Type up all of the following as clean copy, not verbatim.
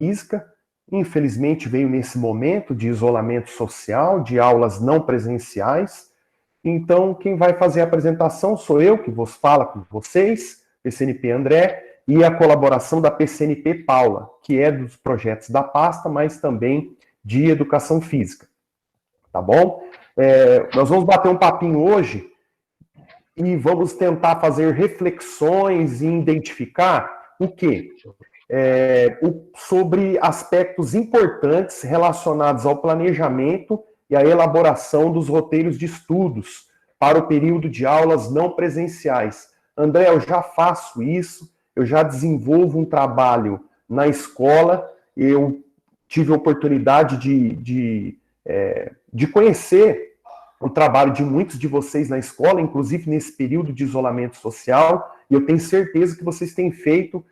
Física. Infelizmente veio nesse momento de isolamento social, de aulas não presenciais. Então, quem vai fazer a apresentação sou eu, que vos fala com vocês, PCNP André, e a colaboração da PCNP Paula, que é dos projetos da pasta, mas também de Educação Física. Tá bom? Nós vamos bater um papinho hoje e vamos tentar fazer reflexões e identificar o quê? Sobre aspectos importantes relacionados ao planejamento e à elaboração dos roteiros de estudos para o período de aulas não presenciais. André, eu já faço isso, eu já desenvolvo um trabalho na escola, eu tive a oportunidade de conhecer o trabalho de muitos de vocês na escola, inclusive nesse período de isolamento social, e eu tenho certeza que vocês têm feito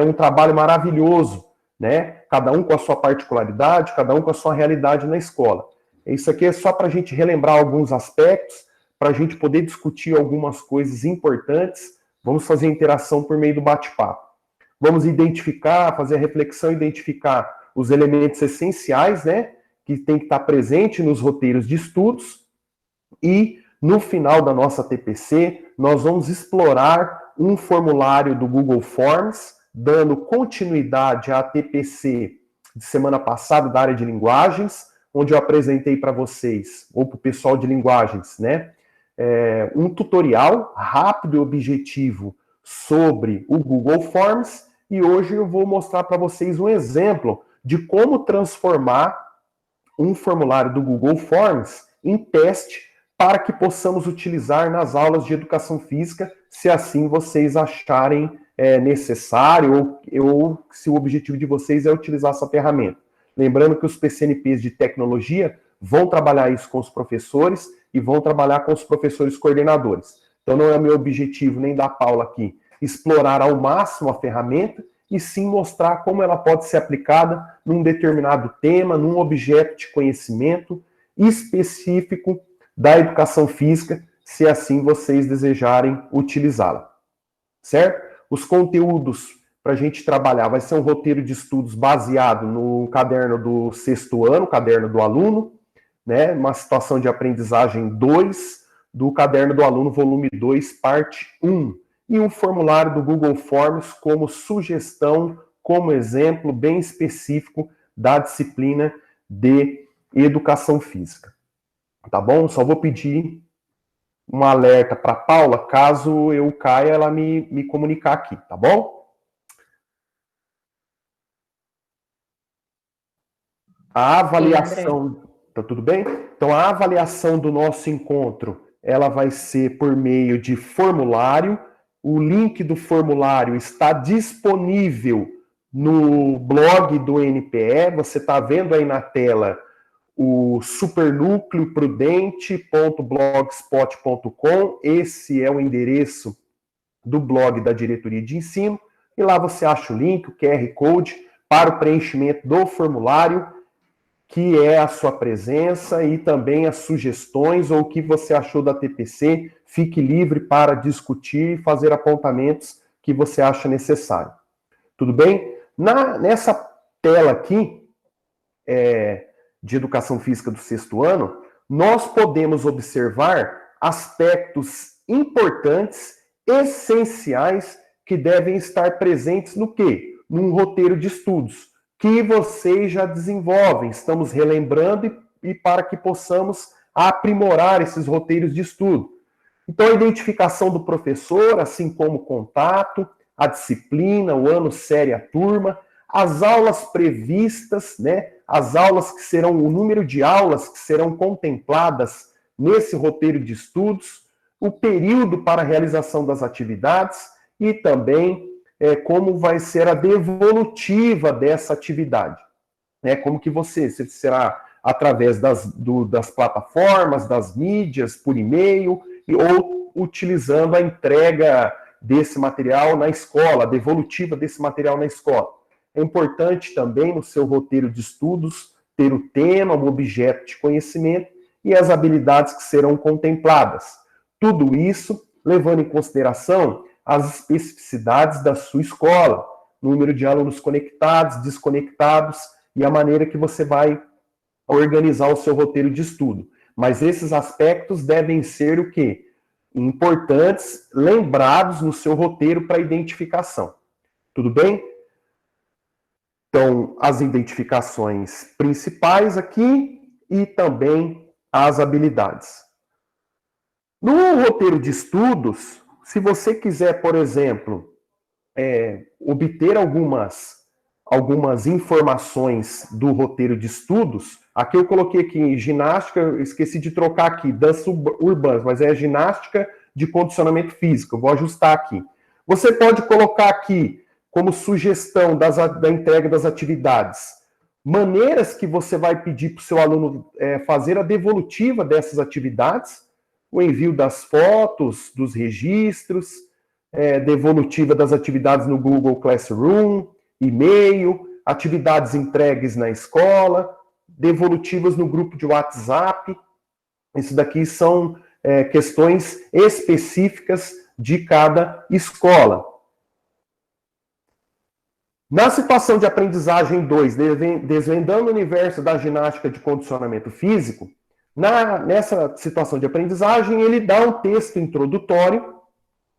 um trabalho maravilhoso, né? Cada um com a sua particularidade, cada um com a sua realidade na escola. Isso aqui é só para a gente relembrar alguns aspectos, para a gente poder discutir algumas coisas importantes. Vamos fazer interação por meio do bate-papo. Vamos identificar, fazer a reflexão, identificar os elementos essenciais, né? Que tem que estar presente nos roteiros de estudos. E, no final da nossa TPC, nós vamos explorar um formulário do Google Forms, dando continuidade à TPC de semana passada da área de linguagens, onde eu apresentei para vocês, ou para o pessoal de linguagens, né, um tutorial rápido e objetivo sobre o Google Forms, e hoje eu vou mostrar para vocês um exemplo de como transformar um formulário do Google Forms em teste para que possamos utilizar nas aulas de educação física, se assim vocês acharem necessário ou se o objetivo de vocês é utilizar essa ferramenta. Lembrando que os PCNPs de tecnologia vão trabalhar isso com os professores e vão trabalhar com os professores coordenadores. Então não é meu objetivo nem da Paula aqui explorar ao máximo a ferramenta, e sim mostrar como ela pode ser aplicada num determinado tema, num objeto de conhecimento específico da educação física, se assim vocês desejarem utilizá-la. Certo? Os conteúdos para a gente trabalhar vai ser um roteiro de estudos baseado no caderno do 6º ano, caderno do aluno, né? Uma situação de aprendizagem 2 do caderno do aluno, volume 2, parte 1. E um formulário do Google Forms como sugestão, como exemplo bem específico da disciplina de educação física. Tá bom? Só vou pedir um alerta para a Paula, caso eu caia, ela me comunicar aqui, tá bom? A avaliação... Tá tudo bem? Então, a avaliação do nosso encontro, ela vai ser por meio de formulário. O link do formulário está disponível no blog do NPE. Você está vendo aí na tela o supernúcleoprudente.blogspot.com. Esse é o endereço do blog da Diretoria de Ensino. E lá você acha o link, o QR Code, para o preenchimento do formulário, que é a sua presença e também as sugestões ou o que você achou da TPC. Fique livre para discutir e fazer apontamentos que você acha necessário. Tudo bem? Nessa tela aqui, de Educação Física do 6º ano, nós podemos observar aspectos importantes, essenciais, que devem estar presentes no quê? Num roteiro de estudos, que vocês já desenvolvem. Estamos relembrando e para que possamos aprimorar esses roteiros de estudo. Então, a identificação do professor, assim como o contato, a disciplina, o ano, série, a turma, as aulas previstas, né? As aulas que serão, o número de aulas que serão contempladas nesse roteiro de estudos, o período para a realização das atividades e também como vai ser a devolutiva dessa atividade. Como que se será através das plataformas, das mídias, por e-mail, ou utilizando a entrega desse material na escola, a devolutiva desse material na escola. É importante também no seu roteiro de estudos ter o tema, o objeto de conhecimento e as habilidades que serão contempladas. Tudo isso levando em consideração as especificidades da sua escola. número de alunos conectados, desconectados e a maneira que você vai organizar o seu roteiro de estudo. Mas esses aspectos devem ser o quê? Importantes, lembrados no seu roteiro para identificação. Tudo bem? Então, as identificações principais aqui e também as habilidades. No roteiro de estudos, se você quiser, por exemplo, obter algumas informações do roteiro de estudos, aqui eu coloquei aqui ginástica, eu esqueci de trocar aqui, danças urbanas, mas é ginástica de condicionamento físico, eu vou ajustar aqui. Você pode colocar aqui, como sugestão da entrega das atividades, maneiras que você vai pedir para o seu aluno fazer a devolutiva dessas atividades, o envio das fotos, dos registros, devolutiva das atividades no Google Classroom, e-mail, atividades entregues na escola, devolutivas no grupo de WhatsApp. Isso daqui são questões específicas de cada escola. Na situação de aprendizagem 2, desvendando o universo da ginástica de condicionamento físico, nessa situação de aprendizagem, ele dá um texto introdutório,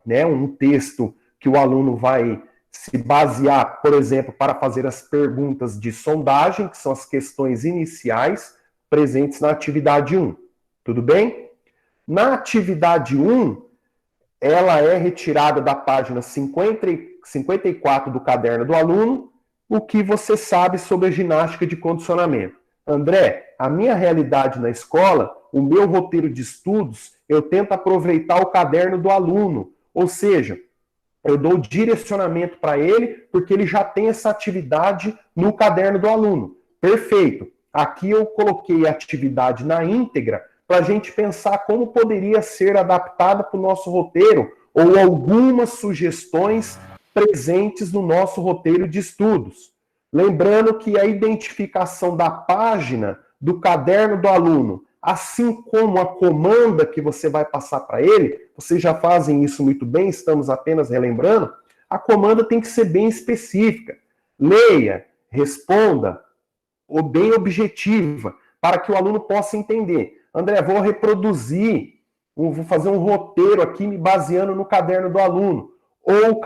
né, um texto que o aluno vai se basear, por exemplo, para fazer as perguntas de sondagem, que são as questões iniciais presentes na atividade 1. Tudo bem? Na atividade 1, ela é retirada da página 54 do caderno do aluno, o que você sabe sobre a ginástica de condicionamento. André, a minha realidade na escola, o meu roteiro de estudos, eu tento aproveitar o caderno do aluno, ou seja, eu dou direcionamento para ele, porque ele já tem essa atividade no caderno do aluno. Perfeito. Aqui eu coloquei a atividade na íntegra para a gente pensar como poderia ser adaptada para o nosso roteiro ou algumas sugestões presentes no nosso roteiro de estudos. Lembrando que a identificação da página do caderno do aluno, assim como a comanda que você vai passar para ele, vocês já fazem isso muito bem, estamos apenas relembrando, a comanda tem que ser bem específica. Leia, responda, ou bem objetiva, para que o aluno possa entender. André, vou reproduzir, vou fazer um roteiro aqui me baseando no caderno do aluno. Ou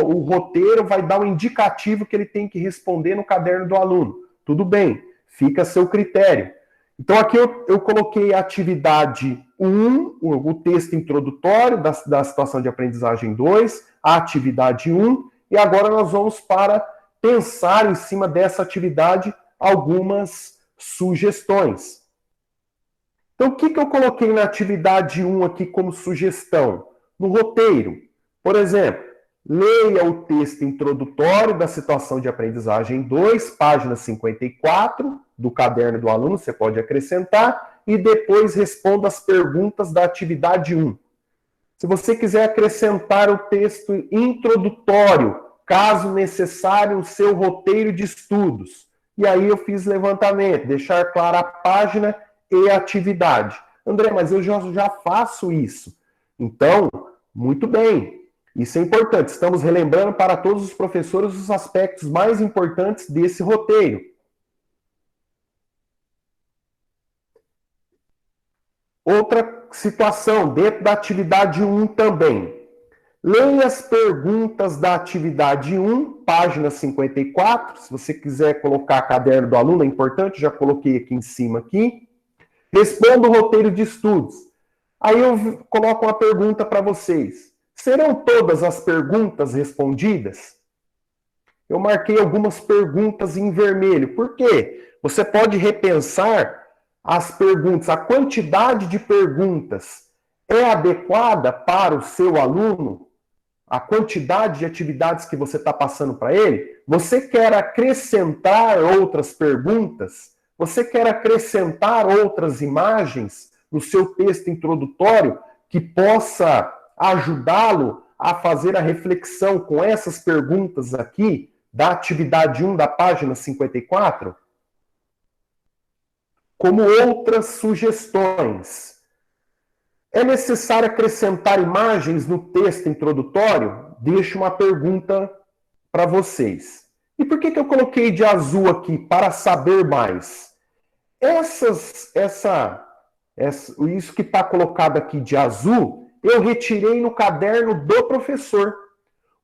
o roteiro vai dar um indicativo que ele tem que responder no caderno do aluno. Tudo bem, fica a seu critério. Então aqui eu coloquei a atividade 1, o texto introdutório da situação de aprendizagem 2, a atividade 1, e agora nós vamos para pensar em cima dessa atividade algumas sugestões. Então, o que eu coloquei na atividade 1 aqui como sugestão? No roteiro, por exemplo, leia o texto introdutório da situação de aprendizagem 2, página 54 do caderno do aluno, você pode acrescentar, e depois responda as perguntas da atividade 1. Se você quiser acrescentar o texto introdutório, caso necessário, o seu roteiro de estudos. E aí eu fiz levantamento, deixar clara a página e a atividade. André, mas eu já faço isso. Então, muito bem. Isso é importante. Estamos relembrando para todos os professores os aspectos mais importantes desse roteiro. Outra situação, dentro da atividade 1 também. Leia as perguntas da atividade 1, página 54. Se você quiser colocar caderno do aluno, é importante, já coloquei aqui em cima aqui. Responda o roteiro de estudos. Aí eu coloco uma pergunta para vocês. Serão todas as perguntas respondidas? Eu marquei algumas perguntas em vermelho. Por quê? Você pode repensar as perguntas, a quantidade de perguntas é adequada para o seu aluno? A quantidade de atividades que você está passando para ele? Você quer acrescentar outras perguntas? Você quer acrescentar outras imagens no seu texto introdutório que possa ajudá-lo a fazer a reflexão com essas perguntas aqui da atividade 1 da página 54? Como outras sugestões. É necessário acrescentar imagens no texto introdutório? Deixe uma pergunta para vocês. E por que eu coloquei de azul aqui? Para saber mais. Isso que está colocado aqui de azul, eu retirei no caderno do professor.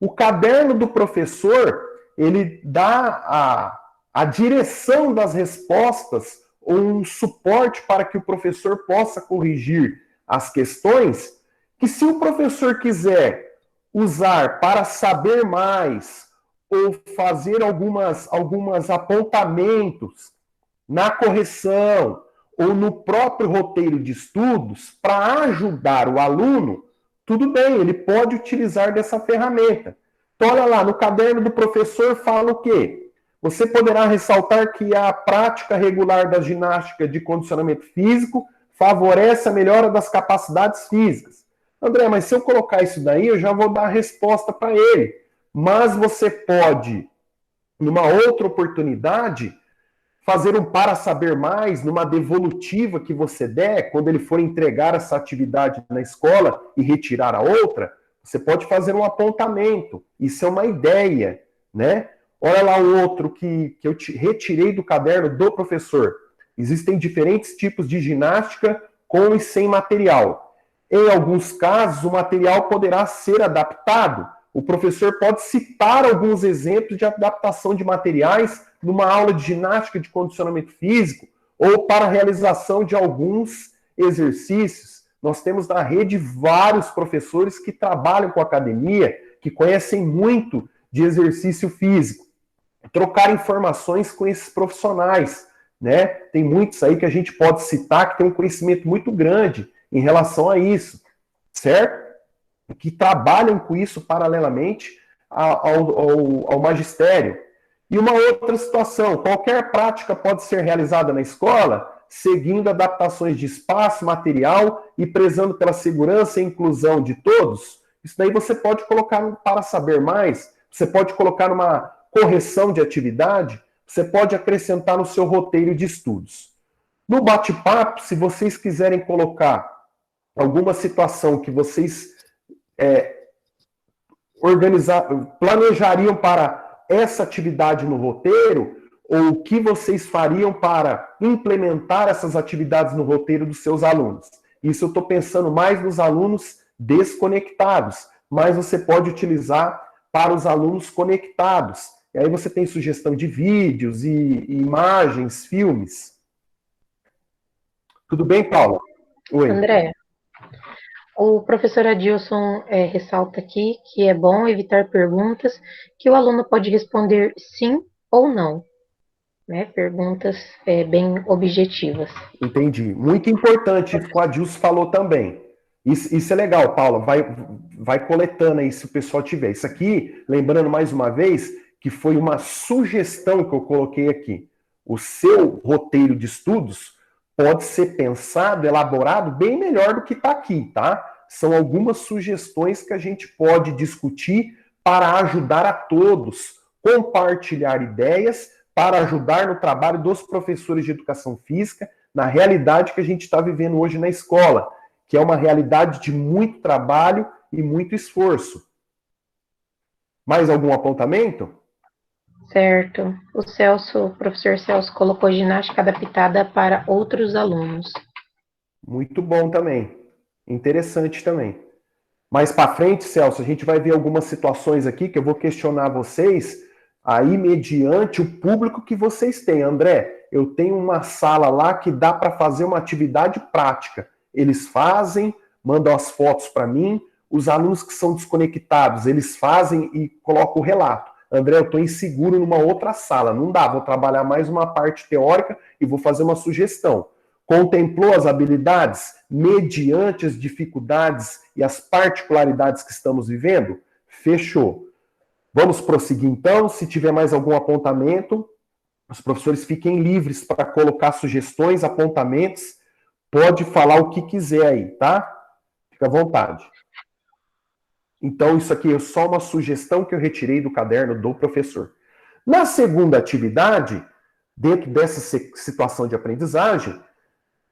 O caderno do professor, ele dá a direção das respostas, ou um suporte para que o professor possa corrigir as questões, que se o professor quiser usar para saber mais, ou fazer algumas apontamentos na correção, ou no próprio roteiro de estudos, para ajudar o aluno, tudo bem, ele pode utilizar dessa ferramenta. Então, olha lá, no caderno do professor fala o quê? Você poderá ressaltar que a prática regular da ginástica de condicionamento físico favorece a melhora das capacidades físicas. André, mas se eu colocar isso daí, eu já vou dar a resposta para ele. Mas você pode, numa outra oportunidade, fazer um para saber mais, numa devolutiva que você der, quando ele for entregar essa atividade na escola e retirar a outra, você pode fazer um apontamento. Isso é uma ideia, né? Olha lá o outro que eu retirei do caderno do professor. Existem diferentes tipos de ginástica com e sem material. Em alguns casos, o material poderá ser adaptado. O professor pode citar alguns exemplos de adaptação de materiais numa aula de ginástica de condicionamento físico ou para a realização de alguns exercícios. Nós temos na rede vários professores que trabalham com academia, que conhecem muito de exercício físico. Trocar informações com esses profissionais, né? Tem muitos aí que a gente pode citar que tem um conhecimento muito grande em relação a isso, certo? Que trabalham com isso paralelamente ao magistério. E uma outra situação, qualquer prática pode ser realizada na escola, seguindo adaptações de espaço, material e prezando pela segurança e inclusão de todos. Isso daí você pode colocar para saber mais, você pode colocar numa correção de atividade, você pode acrescentar no seu roteiro de estudos. No bate-papo, se vocês quiserem colocar alguma situação que vocês planejariam para essa atividade no roteiro, ou o que vocês fariam para implementar essas atividades no roteiro dos seus alunos. Isso eu estou pensando mais nos alunos desconectados, mas você pode utilizar para os alunos conectados. E aí você tem sugestão de vídeos e imagens, filmes. Tudo bem, Paula? Oi. André, o professor Adilson ressalta aqui que é bom evitar perguntas que o aluno pode responder sim ou não, né? Perguntas bem objetivas. Entendi. Muito importante o que o Adilson falou também. Isso é legal, Paula. Vai coletando aí se o pessoal tiver. Isso aqui, lembrando mais uma vez, que foi uma sugestão que eu coloquei aqui. O seu roteiro de estudos pode ser pensado, elaborado bem melhor do que está aqui, tá? São algumas sugestões que a gente pode discutir para ajudar a todos, compartilhar ideias para ajudar no trabalho dos professores de educação física na realidade que a gente está vivendo hoje na escola, que é uma realidade de muito trabalho e muito esforço. Mais algum apontamento? Certo. O professor Celso colocou ginástica adaptada para outros alunos. Muito bom também. Interessante também. Mais para frente, Celso, a gente vai ver algumas situações aqui que eu vou questionar vocês aí mediante o público que vocês têm. André, eu tenho uma sala lá que dá para fazer uma atividade prática. Eles fazem, mandam as fotos para mim. Os alunos que são desconectados, eles fazem e colocam o relato. André, eu estou inseguro numa outra sala. Não dá, vou trabalhar mais uma parte teórica e vou fazer uma sugestão. Contemplou as habilidades mediante as dificuldades e as particularidades que estamos vivendo? Fechou. Vamos prosseguir então. Se tiver mais algum apontamento, os professores fiquem livres para colocar sugestões, apontamentos. Pode falar o que quiser aí, tá? Fica à vontade. Então, isso aqui é só uma sugestão que eu retirei do caderno do professor. Na segunda atividade, dentro dessa situação de aprendizagem,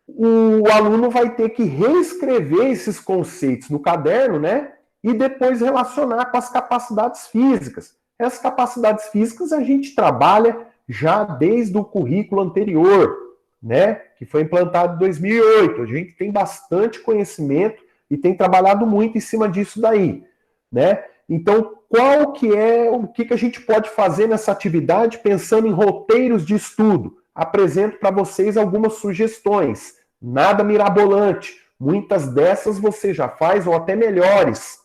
o aluno vai ter que reescrever esses conceitos no caderno, né? E depois relacionar com as capacidades físicas. Essas capacidades físicas a gente trabalha já desde o currículo anterior, né, que foi implantado em 2008. A gente tem bastante conhecimento e tem trabalhado muito em cima disso daí, né? Então, o que a gente pode fazer nessa atividade pensando em roteiros de estudo? Apresento para vocês algumas sugestões, nada mirabolante. Muitas dessas você já faz ou até melhores,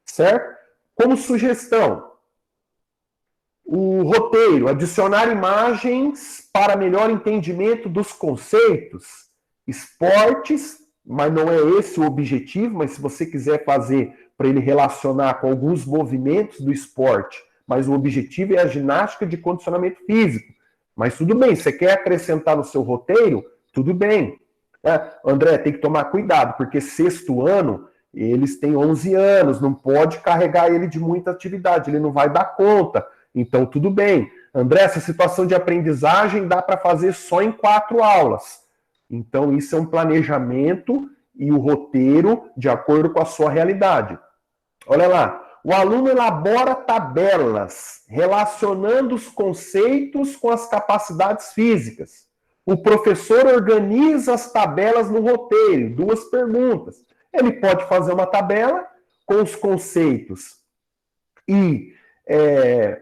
certo? Como sugestão, o roteiro, adicionar imagens para melhor entendimento dos conceitos, esportes, mas não é esse o objetivo, mas se você quiser fazer para ele relacionar com alguns movimentos do esporte, mas o objetivo é a ginástica de condicionamento físico. Mas tudo bem, você quer acrescentar no seu roteiro? Tudo bem. André, tem que tomar cuidado, porque sexto ano, eles têm 11 anos, não pode carregar ele de muita atividade, ele não vai dar conta. Então, tudo bem. André, essa situação de aprendizagem dá para fazer só em 4 aulas. Então, isso é um planejamento e o roteiro de acordo com a sua realidade. Olha lá, o aluno elabora tabelas relacionando os conceitos com as capacidades físicas. O professor organiza as tabelas no roteiro, 2 perguntas. Ele pode fazer uma tabela com os conceitos e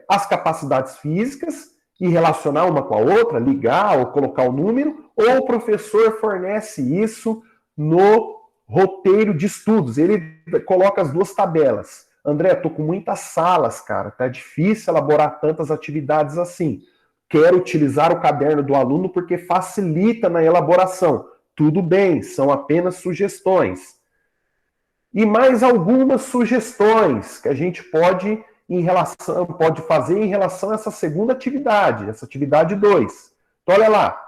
as capacidades físicas e relacionar uma com a outra, ligar ou colocar o número, ou o professor fornece isso no roteiro de estudos. Ele coloca as 2 tabelas. André, estou com muitas salas, cara, tá difícil elaborar tantas atividades assim. Quero utilizar o caderno do aluno porque facilita na elaboração. Tudo bem, são apenas sugestões. E mais algumas sugestões que a gente pode fazer em relação a essa segunda atividade, essa atividade 2. Então, olha lá.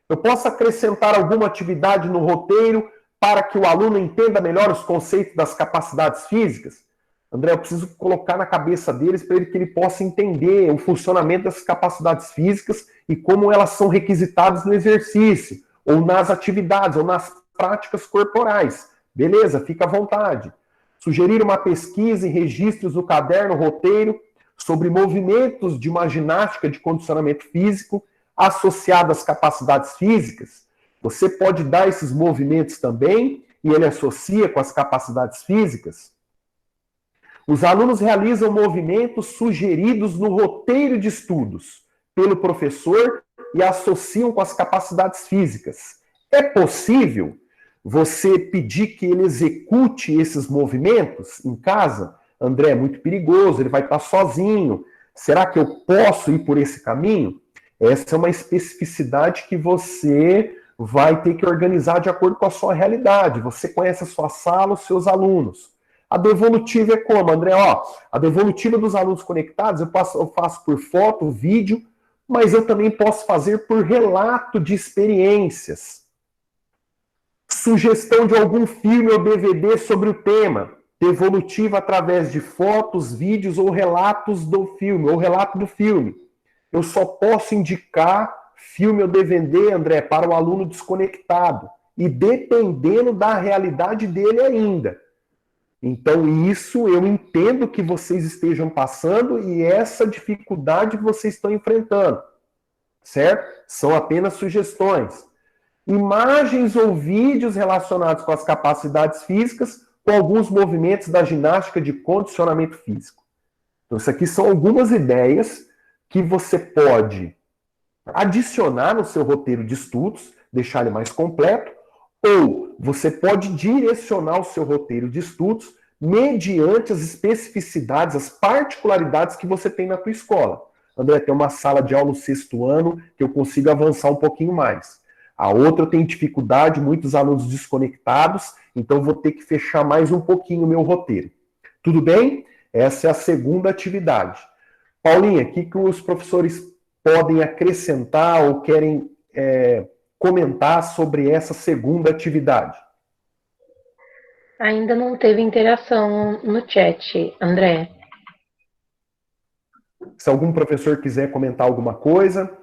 Eu posso acrescentar alguma atividade no roteiro para que o aluno entenda melhor os conceitos das capacidades físicas? André, eu preciso colocar na cabeça deles para que ele possa entender o funcionamento dessas capacidades físicas e como elas são requisitadas no exercício, ou nas atividades, ou nas práticas corporais. Beleza, fica à vontade. Sugerir uma pesquisa e registros no caderno roteiro sobre movimentos de uma ginástica de condicionamento físico associada às capacidades físicas. Você pode dar esses movimentos também e ele associa com as capacidades físicas. Os alunos realizam movimentos sugeridos no roteiro de estudos pelo professor e associam com as capacidades físicas. É possível você pedir que ele execute esses movimentos em casa? André, é muito perigoso, ele vai estar sozinho. Será que eu posso ir por esse caminho? Essa é uma especificidade que você vai ter que organizar de acordo com a sua realidade. Você conhece a sua sala, os seus alunos. A devolutiva é como, André? A devolutiva dos alunos conectados eu faço por foto, vídeo, mas eu também posso fazer por relato de experiências. Sugestão de algum filme ou DVD sobre o tema. Devolutiva através de fotos, vídeos ou relatos do filme, ou relato do filme. Eu só posso indicar filme ou DVD, André, para o aluno desconectado. E dependendo da realidade dele ainda. Então, isso eu entendo que vocês estejam passando e essa dificuldade que vocês estão enfrentando. Certo? São apenas sugestões. Imagens ou vídeos relacionados com as capacidades físicas, com alguns movimentos da ginástica de condicionamento físico. Então, isso aqui são algumas ideias que você pode adicionar no seu roteiro de estudos, deixar ele mais completo, ou você pode direcionar o seu roteiro de estudos mediante as especificidades, as particularidades que você tem na tua escola. André, tem uma sala de aula no 6º ano que eu consigo avançar um pouquinho mais. A outra eu tenho dificuldade, muitos alunos desconectados, então vou ter que fechar mais um pouquinho o meu roteiro. Tudo bem? Essa é a segunda atividade. Paulinha, o que os professores podem acrescentar ou querem comentar sobre essa segunda atividade? Ainda não teve interação no chat, André. Se algum professor quiser comentar alguma coisa.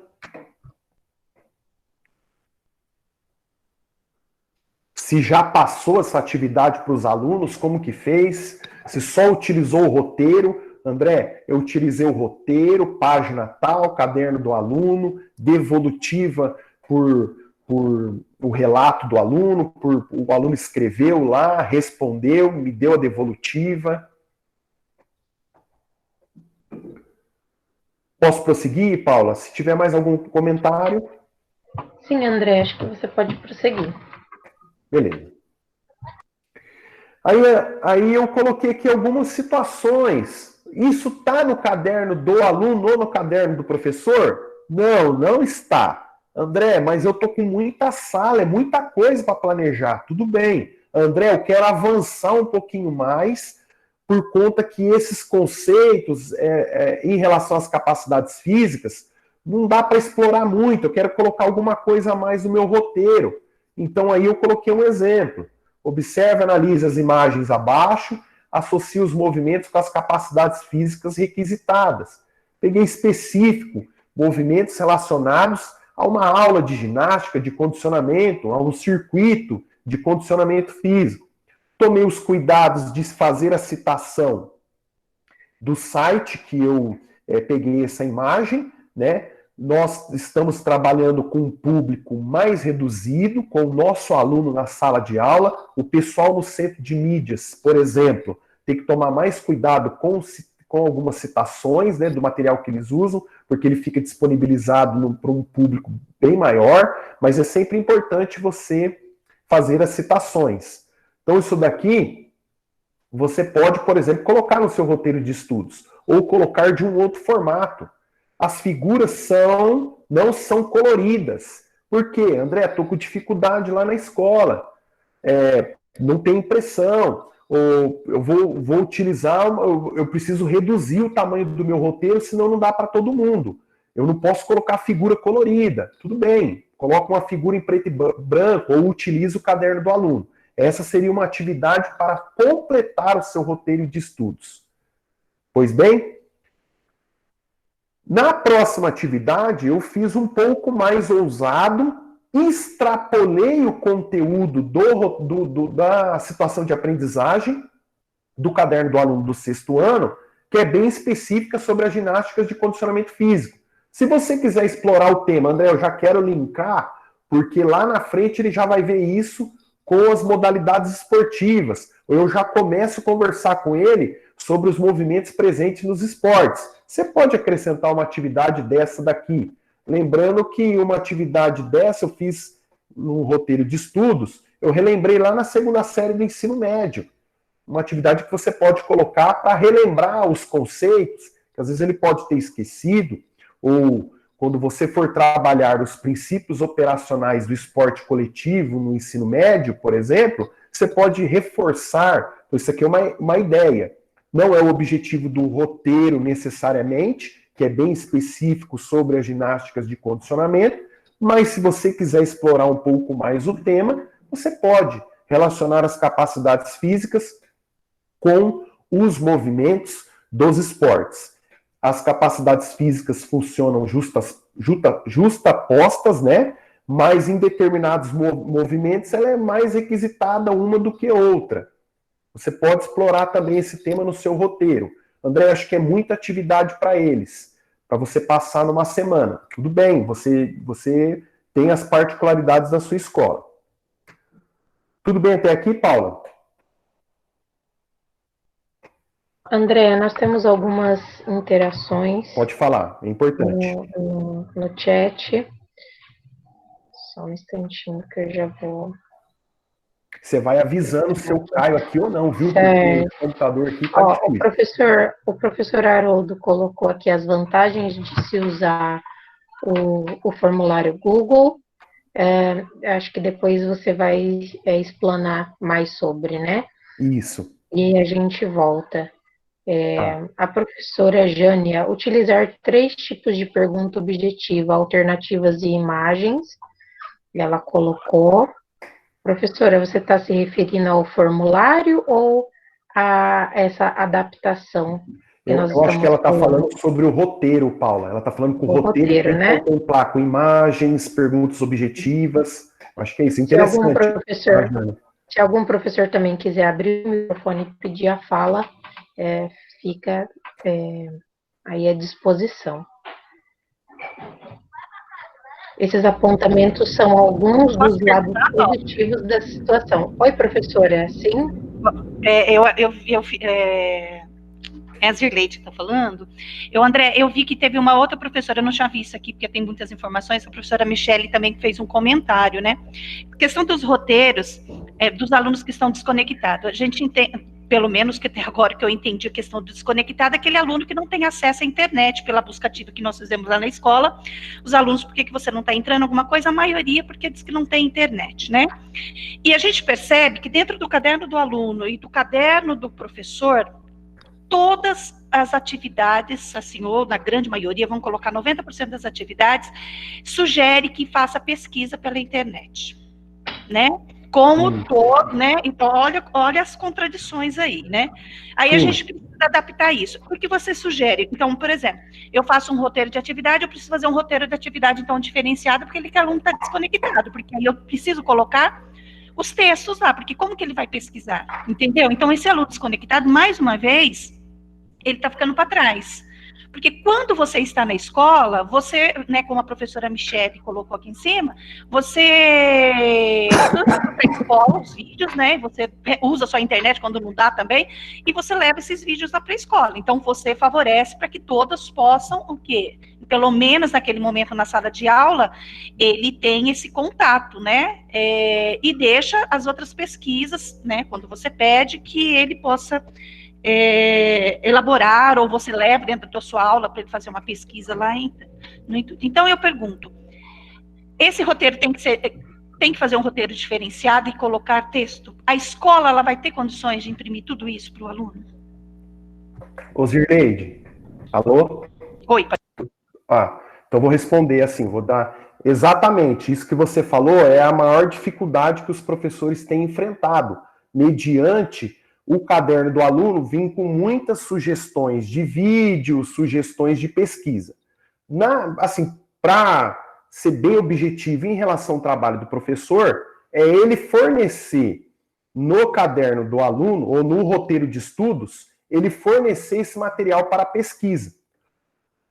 Se já passou essa atividade para os alunos, como que fez? Se só utilizou o roteiro, André, eu utilizei o roteiro, página tal, caderno do aluno, devolutiva por o relato do aluno, o aluno escreveu lá, respondeu, me deu a devolutiva. Posso prosseguir, Paula? Se tiver mais algum comentário. Sim, André, acho que você pode prosseguir. Beleza. Aí eu coloquei aqui algumas situações. Isso está no caderno do aluno ou no caderno do professor? Não, não está. André, mas eu estou com muita sala, é muita coisa para planejar. Tudo bem. André, eu quero avançar um pouquinho mais, por conta que esses conceitos em relação às capacidades físicas não dá para explorar muito. Eu quero colocar alguma coisa a mais no meu roteiro. Então aí eu coloquei um exemplo. Observe e analise as imagens abaixo, associe os movimentos com as capacidades físicas requisitadas. Peguei específico, movimentos relacionados a uma aula de ginástica, de condicionamento, a um circuito de condicionamento físico. Tomei os cuidados de fazer a citação do site que eu peguei essa imagem, né? Nós estamos trabalhando com um público mais reduzido, com o nosso aluno na sala de aula, o pessoal no centro de mídias, por exemplo, tem que tomar mais cuidado com algumas citações, né, do material que eles usam, porque ele fica disponibilizado para um público bem maior, mas é sempre importante você fazer as citações. Então isso daqui, você pode, por exemplo, colocar no seu roteiro de estudos, ou colocar de um outro formato. As figuras não são coloridas. Por quê? André, estou com dificuldade lá na escola. Não tem impressão. Ou eu vou utilizar, eu preciso reduzir o tamanho do meu roteiro, senão não dá para todo mundo. Eu não posso colocar figura colorida. Tudo bem, coloca uma figura em preto e branco ou utiliza o caderno do aluno. Essa seria uma atividade para completar o seu roteiro de estudos. Pois bem, na próxima atividade, eu fiz um pouco mais ousado, extrapolei o conteúdo da situação de aprendizagem do caderno do aluno do 6º ano, que é bem específica sobre as ginásticas de condicionamento físico. Se você quiser explorar o tema, André, eu já quero linkar, porque lá na frente ele já vai ver isso com as modalidades esportivas. Eu já começo a conversar com ele sobre os movimentos presentes nos esportes. Você pode acrescentar uma atividade dessa daqui. Lembrando que uma atividade dessa eu fiz no roteiro de estudos, eu relembrei lá na 2ª série do ensino médio. Uma atividade que você pode colocar para relembrar os conceitos, que às vezes ele pode ter esquecido, ou quando você for trabalhar os princípios operacionais do esporte coletivo no ensino médio, por exemplo, você pode reforçar. Então, isso aqui é uma ideia. Não é o objetivo do roteiro necessariamente, que é bem específico sobre as ginásticas de condicionamento, mas se você quiser explorar um pouco mais o tema, você pode relacionar as capacidades físicas com os movimentos dos esportes. As capacidades físicas funcionam justapostas, né? Mas em determinados movimentos ela é mais requisitada uma do que outra. Você pode explorar também esse tema no seu roteiro. André, acho que é muita atividade para eles, para você passar numa semana. Tudo bem, você tem as particularidades da sua escola. Tudo bem até aqui, Paula? André, nós temos algumas interações. Pode falar, é importante. No chat. Só um instantinho que eu já vou. Você vai avisando se eu caio aqui ou não, viu? Certo. Porque o computador aqui está difícil. O professor Haroldo colocou aqui as vantagens de se usar o formulário Google. Acho que depois você vai explanar mais sobre, né? Isso. E a gente volta. A professora Jânia, utilizar 3 tipos de pergunta objetiva, alternativas e imagens. Ela colocou. Professora, você está se referindo ao formulário ou a essa adaptação? Eu acho que ela está falando sobre o roteiro, Paula. Ela está falando que o roteiro tem que contemplar com imagens, perguntas objetivas. Acho que é isso. Interessante. Se algum professor também quiser abrir o microfone e pedir a fala, fica aí à disposição. Esses apontamentos são alguns dos lados positivos da situação. Oi, professora, sim? É a Zirleide que está falando. André, eu vi que teve uma outra professora, eu não tinha visto aqui, porque tem muitas informações, a professora Michele também fez um comentário, né? A questão dos roteiros, dos alunos que estão desconectados. A gente entende, pelo menos que até agora que eu entendi a questão do desconectado, é aquele aluno que não tem acesso à internet, pela busca ativa que nós fizemos lá na escola. Os alunos, por que você não está entrando em alguma coisa? A maioria porque diz que não tem internet, né? E a gente percebe que dentro do caderno do aluno e do caderno do professor, todas as atividades, assim, ou na grande maioria, vamos colocar 90% das atividades, sugere que faça pesquisa pela internet, né? Como todo, né? Então, olha as contradições aí, né? Aí a gente precisa adaptar isso. O que você sugere? Então, por exemplo, eu faço um roteiro de atividade, eu preciso fazer um roteiro de atividade, então, diferenciado, porque aquele aluno está desconectado, porque aí eu preciso colocar os textos lá, porque como que ele vai pesquisar? Entendeu? Então, esse aluno desconectado, mais uma vez, ele está ficando para trás. Porque quando você está na escola, você, né, como a professora Michele colocou aqui em cima, você usa para a escola os vídeos, né, você usa a sua internet quando não dá também, e você leva esses vídeos lá para a escola. Então, você favorece para que todos possam, o quê? Pelo menos naquele momento na sala de aula, ele tem esse contato, né, e deixa as outras pesquisas, né, quando você pede, que ele possa elaborar, ou você leva dentro da sua aula para ele fazer uma pesquisa lá no Intuito. Então, eu pergunto, esse roteiro tem que fazer um roteiro diferenciado e colocar texto? A escola, ela vai ter condições de imprimir tudo isso para o aluno? Ô, Zirleide, alô? Oi. Então vou responder assim, vou dar exatamente isso que você falou, é a maior dificuldade que os professores têm enfrentado, mediante o caderno do aluno vem com muitas sugestões de vídeo, sugestões de pesquisa. Assim, para ser bem objetivo em relação ao trabalho do professor, é ele fornecer no caderno do aluno, ou no roteiro de estudos, ele fornecer esse material para pesquisa.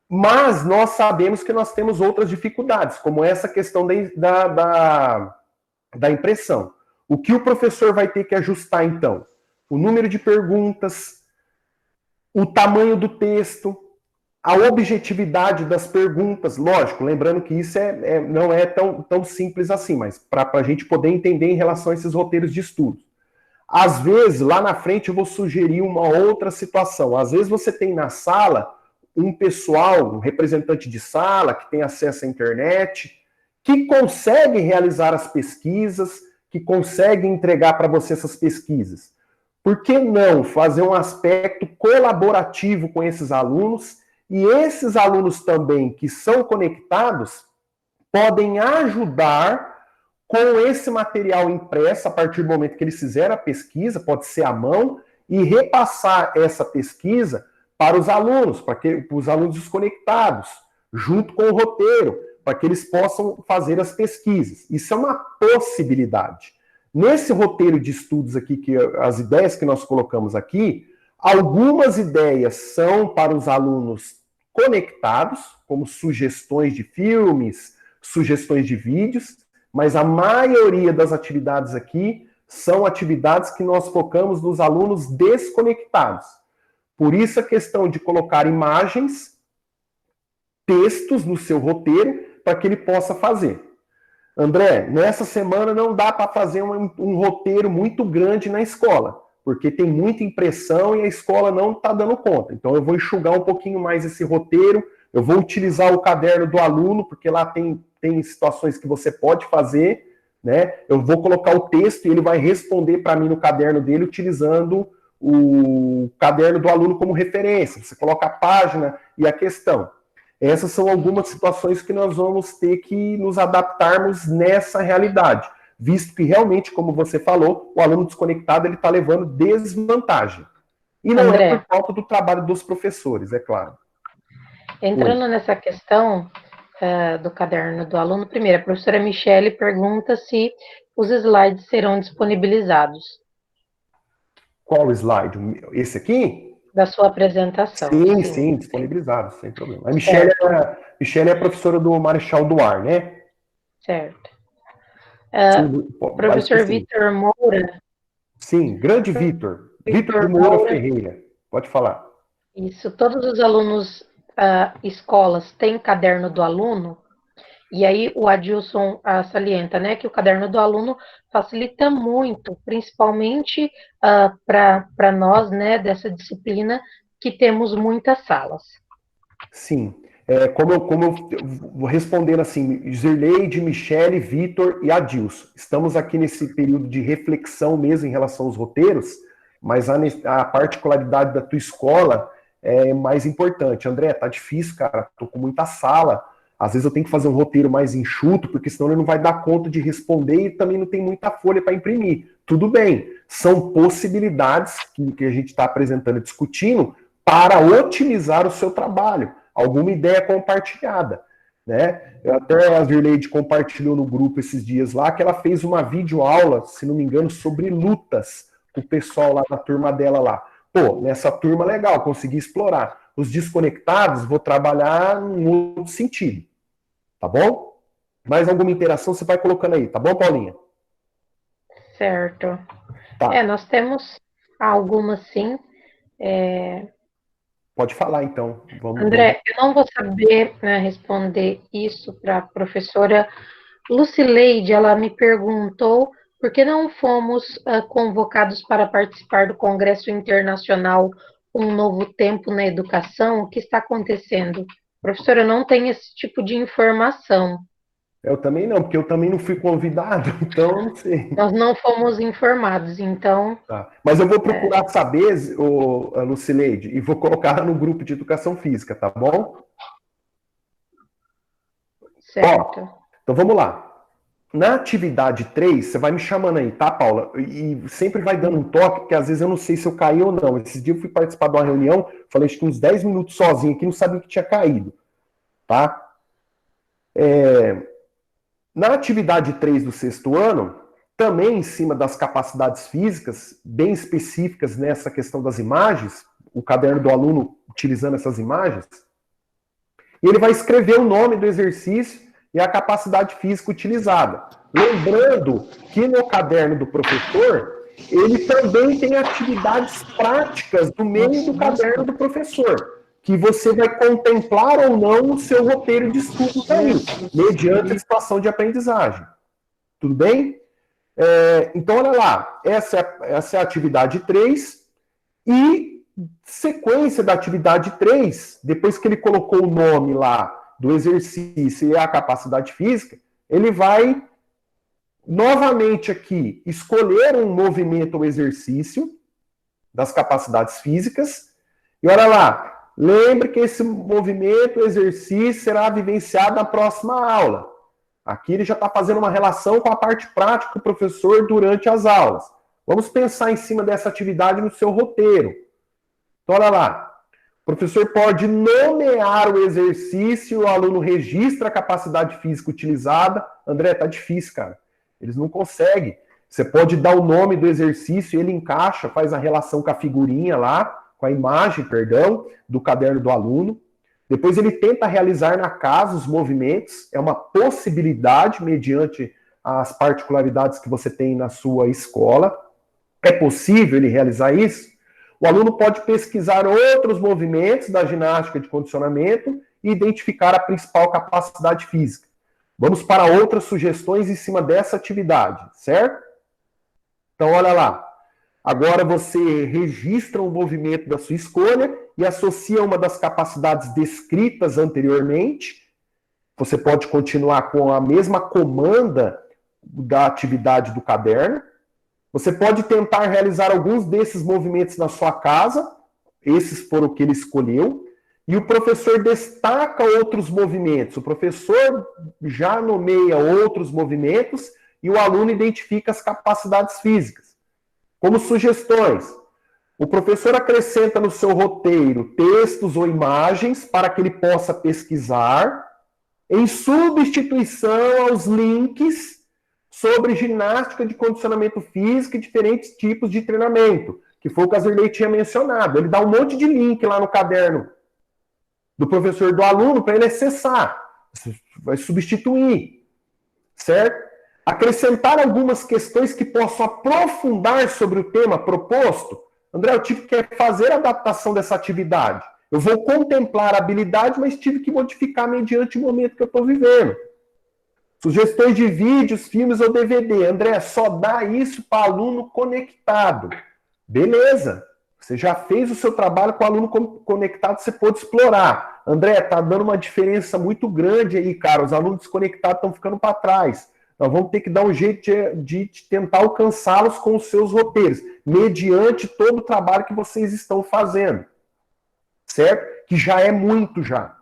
Mas nós sabemos que nós temos outras dificuldades, como essa questão da impressão. O que o professor vai ter que ajustar, então? O número de perguntas, o tamanho do texto, a objetividade das perguntas. Lógico, lembrando que isso não é tão simples assim, mas para a gente poder entender em relação a esses roteiros de estudo. Às vezes, lá na frente, eu vou sugerir uma outra situação. Às vezes você tem na sala um pessoal, um representante de sala, que tem acesso à internet, que consegue realizar as pesquisas, que consegue entregar para você essas pesquisas. Por que não fazer um aspecto colaborativo com esses alunos? E esses alunos também que são conectados podem ajudar com esse material impresso a partir do momento que eles fizeram a pesquisa, pode ser à mão, e repassar essa pesquisa para os alunos desconectados, junto com o roteiro, para que eles possam fazer as pesquisas. Isso é uma possibilidade. Nesse roteiro de estudos aqui, as ideias que nós colocamos aqui, algumas ideias são para os alunos conectados, como sugestões de filmes, sugestões de vídeos, mas a maioria das atividades aqui são atividades que nós focamos nos alunos desconectados. Por isso a questão de colocar imagens, textos no seu roteiro, para que ele possa fazer. André, nessa semana não dá para fazer um roteiro muito grande na escola, porque tem muita impressão e a escola não está dando conta. Então eu vou enxugar um pouquinho mais esse roteiro, eu vou utilizar o caderno do aluno, porque lá tem situações que você pode fazer, né? Eu vou colocar o texto e ele vai responder para mim no caderno dele utilizando o caderno do aluno como referência. Você coloca a página e a questão. Essas são algumas situações que nós vamos ter que nos adaptarmos nessa realidade, visto que realmente, como você falou, o aluno desconectado ele está levando desvantagem. E não André, é por falta do trabalho dos professores, é claro. Entrando nessa questão do caderno do aluno, primeiro, a professora Michele pergunta se os slides serão disponibilizados. Qual slide? Esse aqui? da sua apresentação. Sim, disponibilizado, sem problema. A Michele é a professora do Marechal Duarte, né? Certo. Sim, Professor Vitor Moura. Sim, grande Vitor. Vitor de Moura Ferreira. Pode falar. Isso, todos os alunos, escolas, têm caderno do aluno, e aí o Adilson salienta, né, que o caderno do aluno facilita muito, principalmente para nós, né, dessa disciplina, que temos muitas salas. Sim, como eu vou respondendo assim, Zirleide, Michele, Vitor e Adilson. Estamos aqui nesse período de reflexão mesmo em relação aos roteiros, mas a particularidade da tua escola é mais importante. André, tá difícil, cara, tô com muita sala. Às vezes eu tenho que fazer um roteiro mais enxuto, porque senão ele não vai dar conta de responder e também não tem muita folha para imprimir. Tudo bem, são possibilidades que a gente está apresentando e discutindo para otimizar o seu trabalho. Alguma ideia compartilhada, né? Até a Zirleide compartilhou no grupo esses dias lá que ela fez uma videoaula, se não me engano, sobre lutas com o pessoal lá na turma dela lá. Pô, nessa turma legal, consegui explorar. Os desconectados, vou trabalhar num outro sentido, tá bom? Mais alguma interação você vai colocando aí, tá bom, Paulinha? Certo. Tá. Nós temos algumas sim. Pode falar, então. André, eu não vou saber, né, responder isso para a professora Lucileide. Ela me perguntou por que não fomos convocados para participar do Congresso Internacional Um Novo Tempo na Educação. O que está acontecendo? Professora, eu não tenho esse tipo de informação. Eu também não, porque eu também não fui convidado, então eu não sei. Nós não fomos informados, então... Tá. Mas eu vou procurar saber, Lucileide, e vou colocar no grupo de educação física, tá bom? Certo. Então vamos lá. Na atividade 3, você vai me chamando aí, tá, Paula? E sempre vai dando um toque, porque às vezes eu não sei se eu caí ou não. Esses dias eu fui participar de uma reunião, falei acho que uns 10 minutos sozinho aqui, não sabia que tinha caído, tá? Na atividade 3 do sexto ano, também em cima das capacidades físicas, bem específicas nessa questão das imagens, o caderno do aluno utilizando essas imagens, e ele vai escrever o nome do exercício e a capacidade física utilizada. Lembrando que no caderno do professor, ele também tem atividades práticas no meio do caderno do professor, que você vai contemplar ou não o seu roteiro de estudos aí, mediante a situação de aprendizagem. Tudo bem? Então, olha lá, essa é a atividade 3, e sequência da atividade 3, depois que ele colocou o nome lá do exercício e a capacidade física, ele vai novamente aqui escolher um movimento ou exercício das capacidades físicas, e olha lá, lembre que esse movimento ou exercício será vivenciado na próxima aula. Aqui ele já está fazendo uma relação com a parte prática do professor durante as aulas. Vamos pensar em cima dessa atividade no seu roteiro. Então, olha lá. O professor pode nomear o exercício, o aluno registra a capacidade física utilizada. André, tá difícil, cara. Eles não conseguem. Você pode dar o nome do exercício, ele encaixa, faz a relação com a figurinha lá, com a imagem, perdão, do caderno do aluno. Depois ele tenta realizar na casa os movimentos. É uma possibilidade, mediante as particularidades que você tem na sua escola. É possível ele realizar isso? O aluno pode pesquisar outros movimentos da ginástica de condicionamento e identificar a principal capacidade física. Vamos para outras sugestões em cima dessa atividade, certo? Então, olha lá. Agora você registra um movimento da sua escolha e associa uma das capacidades descritas anteriormente. Você pode continuar com a mesma comanda da atividade do caderno. Você pode tentar realizar alguns desses movimentos na sua casa, esses foram o que ele escolheu, e o professor destaca outros movimentos. O professor já nomeia outros movimentos e o aluno identifica as capacidades físicas. Como sugestões, o professor acrescenta no seu roteiro textos ou imagens para que ele possa pesquisar, em substituição aos links sobre ginástica de condicionamento físico e diferentes tipos de treinamento. que foi o que a Zirlei tinha mencionado. Ele dá um monte de link lá no caderno do professor e do aluno para ele acessar. Vai substituir, certo? Acrescentar algumas questões que possam aprofundar sobre o tema proposto. André, eu tive que fazer a adaptação dessa atividade. Eu vou contemplar a habilidade, mas tive que modificar mediante o momento que eu estou vivendo. Sugestões de vídeos, filmes ou DVD. André, só dá isso para aluno conectado. Beleza. Você já fez o seu trabalho com o aluno conectado, você pode explorar. André, tá dando uma diferença muito grande aí, cara. Os alunos desconectados estão ficando para trás. Nós vamos ter que dar um jeito de tentar alcançá-los com os seus roteiros, mediante todo o trabalho que vocês estão fazendo. Certo? Que já é muito já.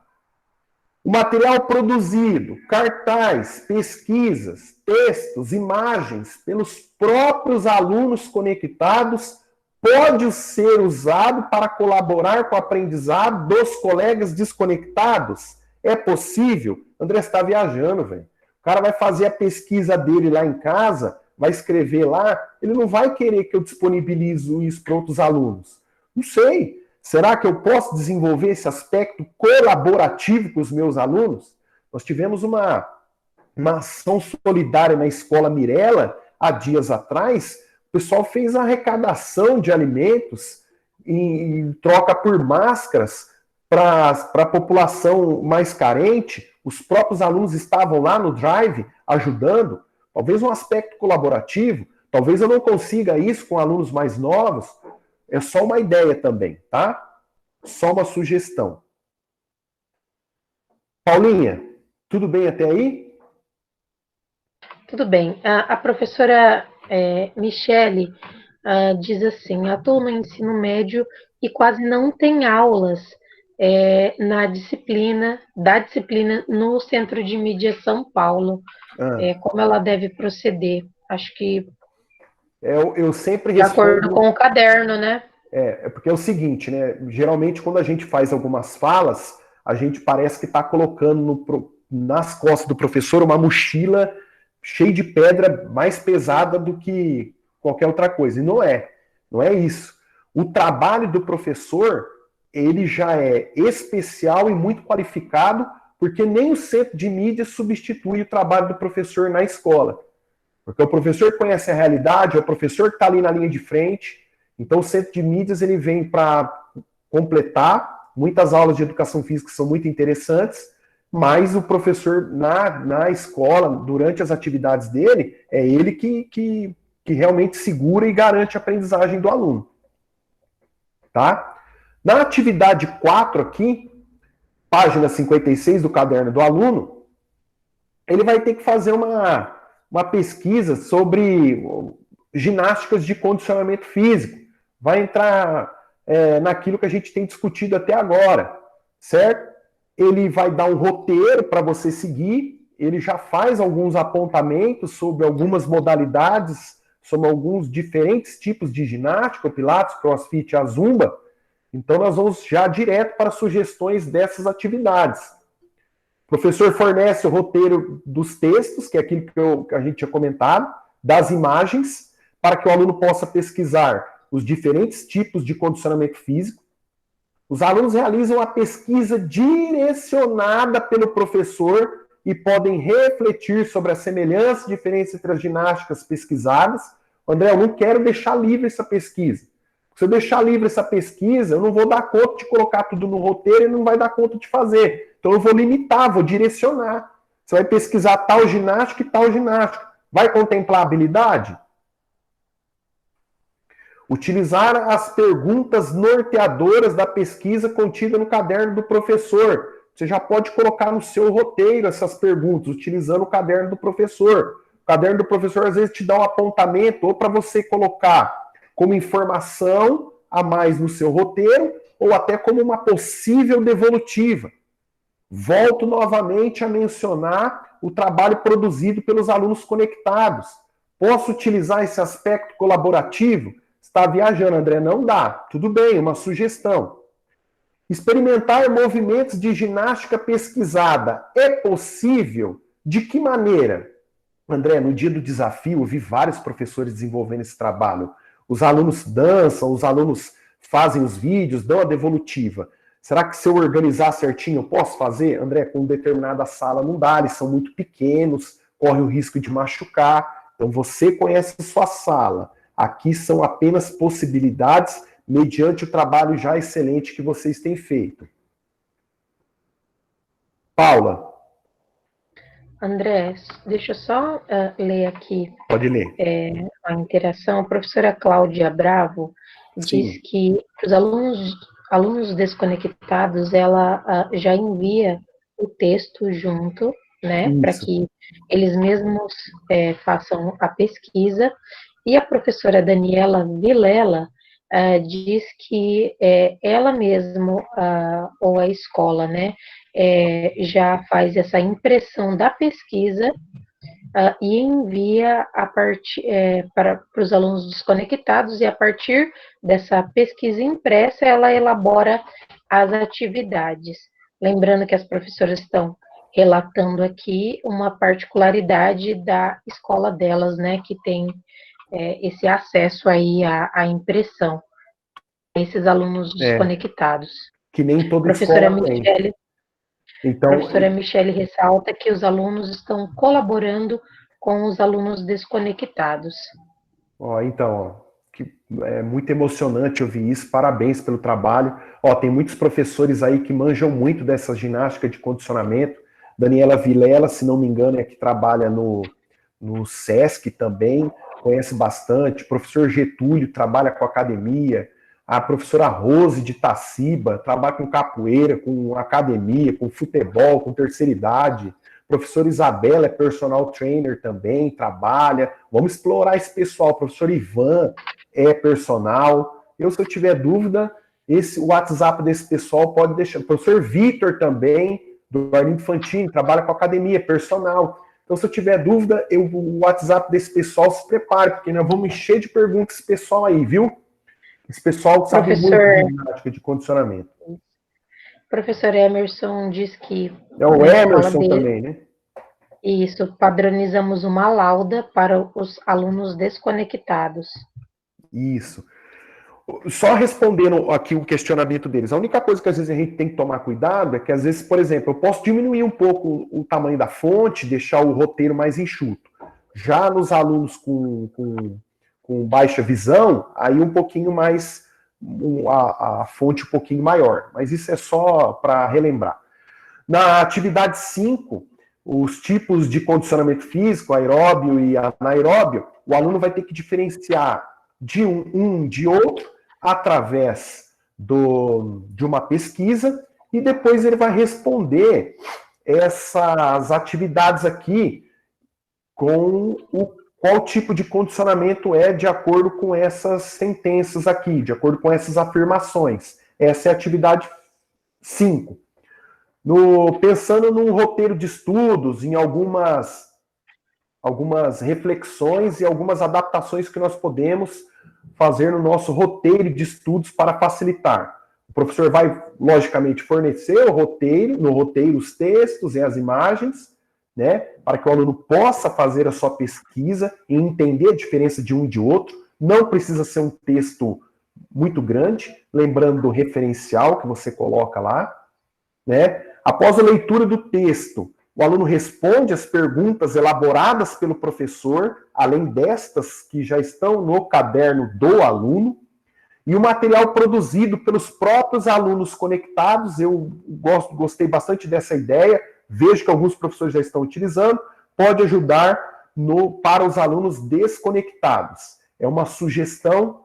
O material produzido, cartaz, pesquisas, textos, imagens, pelos próprios alunos conectados, pode ser usado para colaborar com o aprendizado dos colegas desconectados? É possível? André está viajando, velho. O cara vai fazer a pesquisa dele lá em casa, vai escrever lá, ele não vai querer que eu disponibilize isso para outros alunos. Não sei. Será que eu posso desenvolver esse aspecto colaborativo com os meus alunos? Nós tivemos uma ação solidária na Escola Mirella, há dias atrás. O pessoal fez a arrecadação de alimentos em troca por máscaras para a população mais carente. Os próprios alunos estavam lá no Drive ajudando. Talvez um aspecto colaborativo. Talvez eu não consiga isso com alunos mais novos. É só uma ideia também, tá? Só uma sugestão. Paulinha, tudo bem até aí? Tudo bem. A professora Michele diz assim, atuo no ensino médio e quase não tem aulas da disciplina no Centro de Mídia São Paulo. Como ela deve proceder? Acho que eu sempre de acordo com o caderno, né? Porque é o seguinte, né? Geralmente, quando a gente faz algumas falas, a gente parece que está colocando nas costas do professor uma mochila cheia de pedra mais pesada do que qualquer outra coisa. E não é. Não é isso. O trabalho do professor, ele já é especial e muito qualificado, porque nem o centro de mídia substitui o trabalho do professor na escola. Porque o professor conhece a realidade, é o professor que está ali na linha de frente. Então, o centro de mídias ele vem para completar. Muitas aulas de educação física são muito interessantes, mas o professor na escola, durante as atividades dele, é ele que realmente segura e garante a aprendizagem do aluno. Tá? Na atividade 4 aqui, página 56 do caderno do aluno, ele vai ter que fazer uma pesquisa sobre ginásticas de condicionamento físico. Vai entrar naquilo que a gente tem discutido até agora, certo? Ele vai dar um roteiro para você seguir, ele já faz alguns apontamentos sobre algumas modalidades, sobre alguns diferentes tipos de ginástica, o Pilates, CrossFit, a Zumba. Então nós vamos já direto para sugestões dessas atividades. O professor fornece o roteiro dos textos, que é aquilo que a gente tinha comentado, das imagens, para que o aluno possa pesquisar os diferentes tipos de condicionamento físico. Os alunos realizam a pesquisa direcionada pelo professor e podem refletir sobre as semelhanças e diferenças entre as ginásticas pesquisadas. André, eu não quero deixar livre essa pesquisa. Se eu deixar livre essa pesquisa, eu não vou dar conta de colocar tudo no roteiro e não vai dar conta de fazer. Então eu vou limitar, vou direcionar. Você vai pesquisar tal ginástica e tal ginástica. Vai contemplar a habilidade? Utilizar as perguntas norteadoras da pesquisa contida no caderno do professor. Você já pode colocar no seu roteiro essas perguntas, utilizando o caderno do professor. O caderno do professor, às vezes, te dá um apontamento, ou para você colocar como informação a mais no seu roteiro, ou até como uma possível devolutiva. Volto novamente a mencionar o trabalho produzido pelos alunos conectados. Posso utilizar esse aspecto colaborativo? Está viajando, André? Não dá. Tudo bem, uma sugestão. Experimentar movimentos de ginástica pesquisada. É possível? De que maneira? André, no dia do desafio, eu vi vários professores desenvolvendo esse trabalho. os alunos dançam, os alunos fazem os vídeos, dão a devolutiva. Será que se eu organizar certinho eu posso fazer? André, com determinada sala não dá, eles são muito pequenos, corre o risco de machucar. Então você conhece sua sala. Aqui são apenas possibilidades mediante o trabalho já excelente que vocês têm feito. Paula. André, deixa eu só ler aqui. Pode ler. A interação. A professora Cláudia Bravo diz que os alunos desconectados, ela já envia o texto junto, né, para que eles mesmos façam a pesquisa. E a professora Daniela Vilela diz que ela mesma, ou a escola, né, já faz essa impressão da pesquisa e envia para os alunos desconectados, e a partir dessa pesquisa impressa, ela elabora as atividades. Lembrando que as professoras estão relatando aqui uma particularidade da escola delas, né, que tem esse acesso aí à impressão, esses alunos desconectados. Que nem toda professora escola Michele, tem. Então, a professora Michele ressalta que os alunos estão colaborando com os alunos desconectados. Que é muito emocionante ouvir isso, parabéns pelo trabalho. Tem muitos professores aí que manjam muito dessa ginástica de condicionamento. Daniela Vilela, se não me engano, é que trabalha no SESC também, conhece bastante. O professor Getúlio trabalha com academia. A professora Rose de Taciba trabalha com capoeira, com academia, com futebol, com terceira idade. Professora Isabela é personal trainer também, trabalha. Vamos explorar esse pessoal. O professor Ivan é personal. Se eu tiver dúvida, o WhatsApp desse pessoal pode deixar. O professor Vitor também, do Arlindo Fantini, trabalha com academia, personal. Então, se eu tiver dúvida, o WhatsApp desse pessoal se prepare, porque nós vamos encher de perguntas esse pessoal aí, viu? Esse pessoal sabe muito de ginástica de condicionamento. Professor Emerson diz que... É o Emerson também, né? Isso, padronizamos uma lauda para os alunos desconectados. Isso. Só respondendo aqui o questionamento deles, a única coisa que às vezes a gente tem que tomar cuidado é que às vezes, por exemplo, eu posso diminuir um pouco o tamanho da fonte, deixar o roteiro mais enxuto. Já nos alunos com baixa visão, aí um pouquinho mais, a fonte um pouquinho maior. Mas isso é só para relembrar. Na atividade 5, os tipos de condicionamento físico, aeróbio e anaeróbio, o aluno vai ter que diferenciar de um de outro através de uma pesquisa, e depois ele vai responder essas atividades aqui com qual tipo de condicionamento é de acordo com essas sentenças aqui, de acordo com essas afirmações. Essa é a atividade 5. Pensando num roteiro de estudos, em algumas reflexões e algumas adaptações que nós podemos fazer no nosso roteiro de estudos para facilitar. O professor vai, logicamente, fornecer no roteiro os textos e as imagens, né, para que o aluno possa fazer a sua pesquisa e entender a diferença de um e de outro. Não precisa ser um texto muito grande, lembrando do referencial que você coloca lá, né? Após a leitura do texto, o aluno responde as perguntas elaboradas pelo professor, além destas que já estão no caderno do aluno, e o material produzido pelos próprios alunos conectados. Eu gostei bastante dessa ideia, vejo que alguns professores já estão utilizando, pode ajudar para os alunos desconectados. É uma sugestão.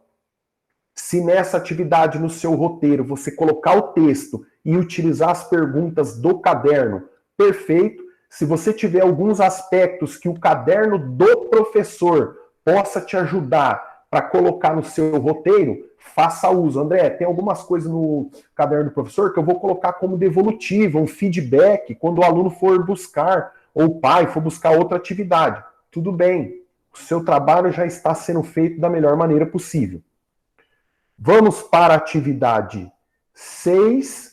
Se nessa atividade, no seu roteiro, você colocar o texto e utilizar as perguntas do caderno, perfeito. Se você tiver alguns aspectos que o caderno do professor possa te ajudar para colocar no seu roteiro, faça uso. André, tem algumas coisas no caderno do professor que eu vou colocar como devolutiva, um feedback, quando o aluno for buscar, ou o pai for buscar outra atividade. Tudo bem, o seu trabalho já está sendo feito da melhor maneira possível. Vamos para a atividade 6.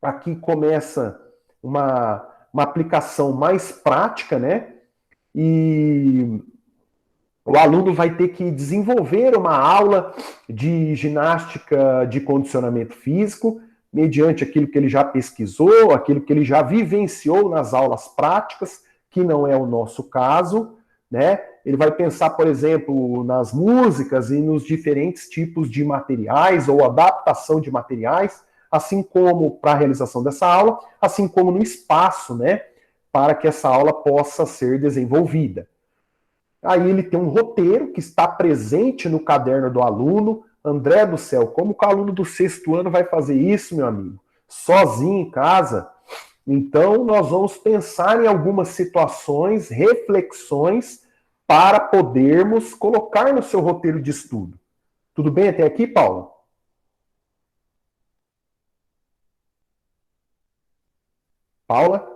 Aqui começa uma aplicação mais prática, né? E O aluno vai ter que desenvolver uma aula de ginástica de condicionamento físico, mediante aquilo que ele já pesquisou, aquilo que ele já vivenciou nas aulas práticas, que não é o nosso caso, né? Ele vai pensar, por exemplo, nas músicas e nos diferentes tipos de materiais ou adaptação de materiais, assim como para a realização dessa aula, assim como no espaço, né? Para que essa aula possa ser desenvolvida. Aí ele tem um roteiro que está presente no caderno do aluno. André do céu, como que o aluno do 6º ano vai fazer isso, meu amigo? Sozinho em casa? Então, nós vamos pensar em algumas situações, reflexões, para podermos colocar no seu roteiro de estudo. Tudo bem até aqui, Paulo? Paula?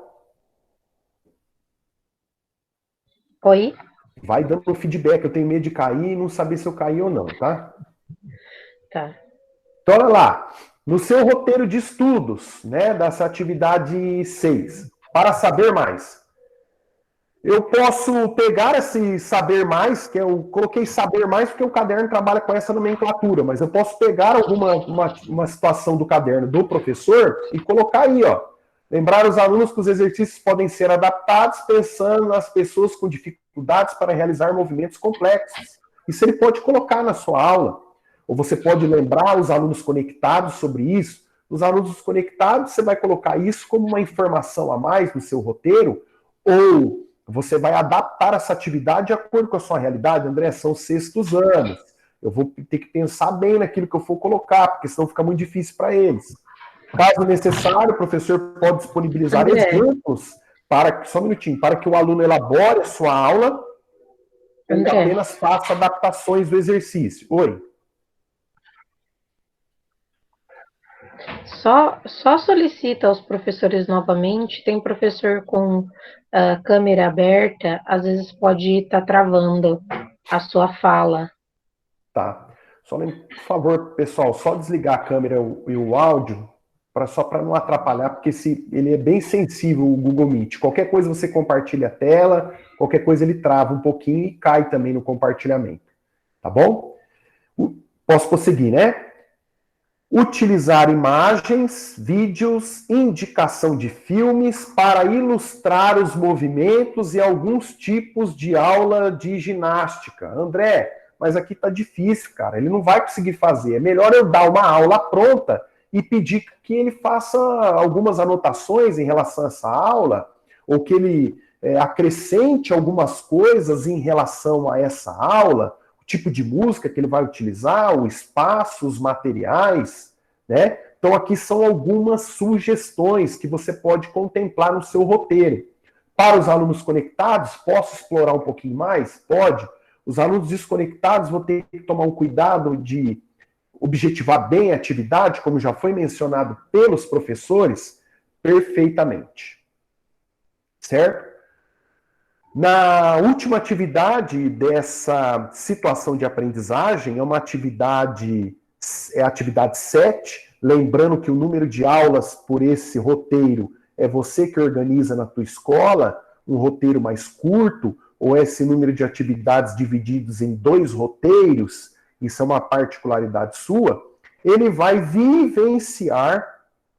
Oi? Vai dando feedback, eu tenho medo de cair e não saber se eu caí ou não, tá? Tá. Então, olha lá, no seu roteiro de estudos, né, dessa atividade 6, para saber mais. Eu posso pegar esse saber mais, que eu coloquei saber mais porque o caderno trabalha com essa nomenclatura, mas eu posso pegar uma situação do caderno do professor e colocar aí, ó. Lembrar os alunos que os exercícios podem ser adaptados pensando nas pessoas com dificuldades para realizar movimentos complexos. Isso ele pode colocar na sua aula. Ou você pode lembrar os alunos conectados sobre isso. Os alunos conectados, você vai colocar isso como uma informação a mais no seu roteiro, ou você vai adaptar essa atividade de acordo com a sua realidade. André, são 6º anos. Eu vou ter que pensar bem naquilo que eu for colocar, porque senão fica muito difícil para eles. Caso necessário, o professor pode disponibilizar exemplos para, só um minutinho, para que o aluno elabore a sua aula ou apenas faça adaptações do exercício. Oi. Só solicita aos professores novamente. Tem professor com a câmera aberta, às vezes pode estar travando a sua fala. Tá. Só, por favor, pessoal, só desligar a câmera e o áudio, só para não atrapalhar, porque ele é bem sensível, o Google Meet. Qualquer coisa você compartilha a tela, qualquer coisa ele trava um pouquinho e cai também no compartilhamento. Tá bom? Posso prosseguir, né? Utilizar imagens, vídeos, indicação de filmes para ilustrar os movimentos e alguns tipos de aula de ginástica. André, mas aqui tá difícil, cara. Ele não vai conseguir fazer. É melhor eu dar uma aula pronta e pedir que ele faça algumas anotações em relação a essa aula, ou que ele acrescente algumas coisas em relação a essa aula, o tipo de música que ele vai utilizar, o espaço, os materiais, né? Então aqui são algumas sugestões que você pode contemplar no seu roteiro. Para os alunos conectados, posso explorar um pouquinho mais? Pode. Os alunos desconectados vão ter que tomar um cuidado de objetivar bem a atividade, como já foi mencionado pelos professores, perfeitamente. Certo? Na última atividade dessa situação de aprendizagem, é uma atividade, é a atividade 7, lembrando que o número de aulas por esse roteiro é você que organiza na tua escola, um roteiro mais curto, ou esse número de atividades divididos em 2 roteiros, isso é uma particularidade sua, ele vai vivenciar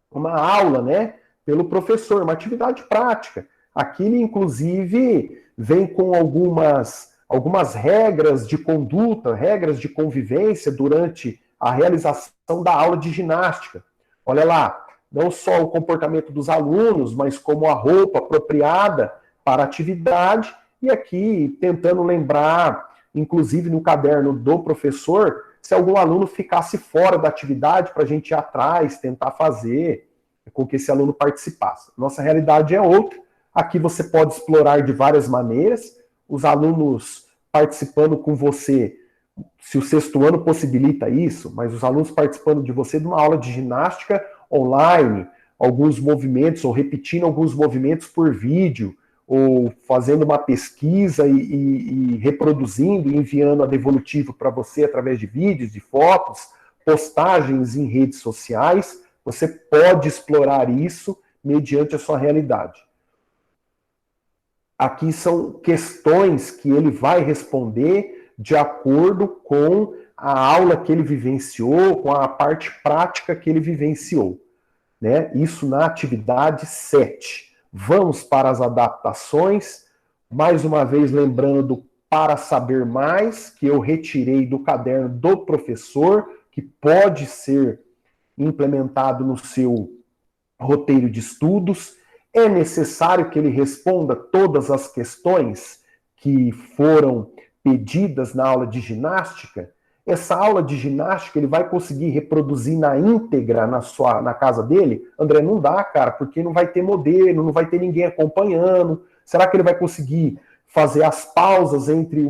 uma aula, né, pelo professor, uma atividade prática. Aqui ele, inclusive, vem com algumas regras de conduta, regras de convivência durante a realização da aula de ginástica. Olha lá, não só o comportamento dos alunos, mas como a roupa apropriada para a atividade, e aqui tentando lembrar, inclusive no caderno do professor, se algum aluno ficasse fora da atividade para a gente ir atrás, tentar fazer com que esse aluno participasse. Nossa realidade é outra. Aqui você pode explorar de várias maneiras, os alunos participando com você, se o 6º ano possibilita isso, mas os alunos participando de você de uma aula de ginástica online, alguns movimentos, ou repetindo alguns movimentos por vídeo, ou fazendo uma pesquisa e reproduzindo e enviando a devolutiva para você através de vídeos, de fotos, postagens em redes sociais, você pode explorar isso mediante a sua realidade. Aqui são questões que ele vai responder de acordo com a aula que ele vivenciou, com a parte prática que ele vivenciou, né? Isso na atividade 7. Vamos para as adaptações. Mais uma vez, lembrando, para saber mais, que eu retirei do caderno do professor, que pode ser implementado no seu roteiro de estudos. É necessário que ele responda todas as questões que foram pedidas na aula de ginástica. Essa aula de ginástica ele vai conseguir reproduzir na íntegra na casa dele? André, não dá, cara, porque não vai ter modelo, não vai ter ninguém acompanhando. Será que ele vai conseguir fazer as pausas entre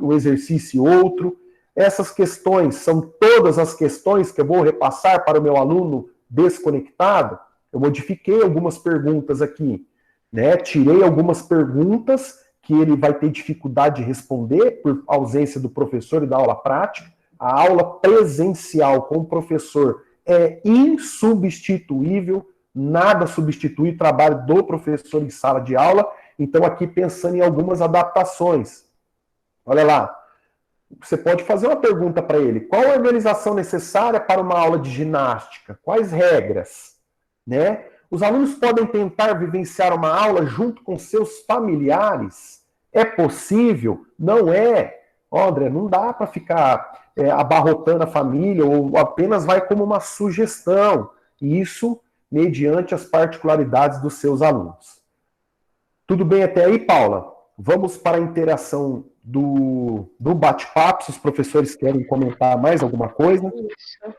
um exercício e outro? Essas questões são todas as questões que eu vou repassar para o meu aluno desconectado? Eu modifiquei algumas perguntas aqui, né? Tirei algumas perguntas que ele vai ter dificuldade de responder por ausência do professor e da aula prática. A aula presencial com o professor é insubstituível, nada substitui o trabalho do professor em sala de aula. Então, aqui pensando em algumas adaptações. Olha lá, você pode fazer uma pergunta para ele. Qual a organização necessária para uma aula de ginástica? Quais regras? Né? Os alunos podem tentar vivenciar uma aula junto com seus familiares? É possível? Não é? Ó, André, não dá para ficar abarrotando a família ou apenas vai como uma sugestão. Isso mediante as particularidades dos seus alunos. Tudo bem até aí, Paula? Vamos para a interação do bate-papo, se os professores querem comentar mais alguma coisa. Isso.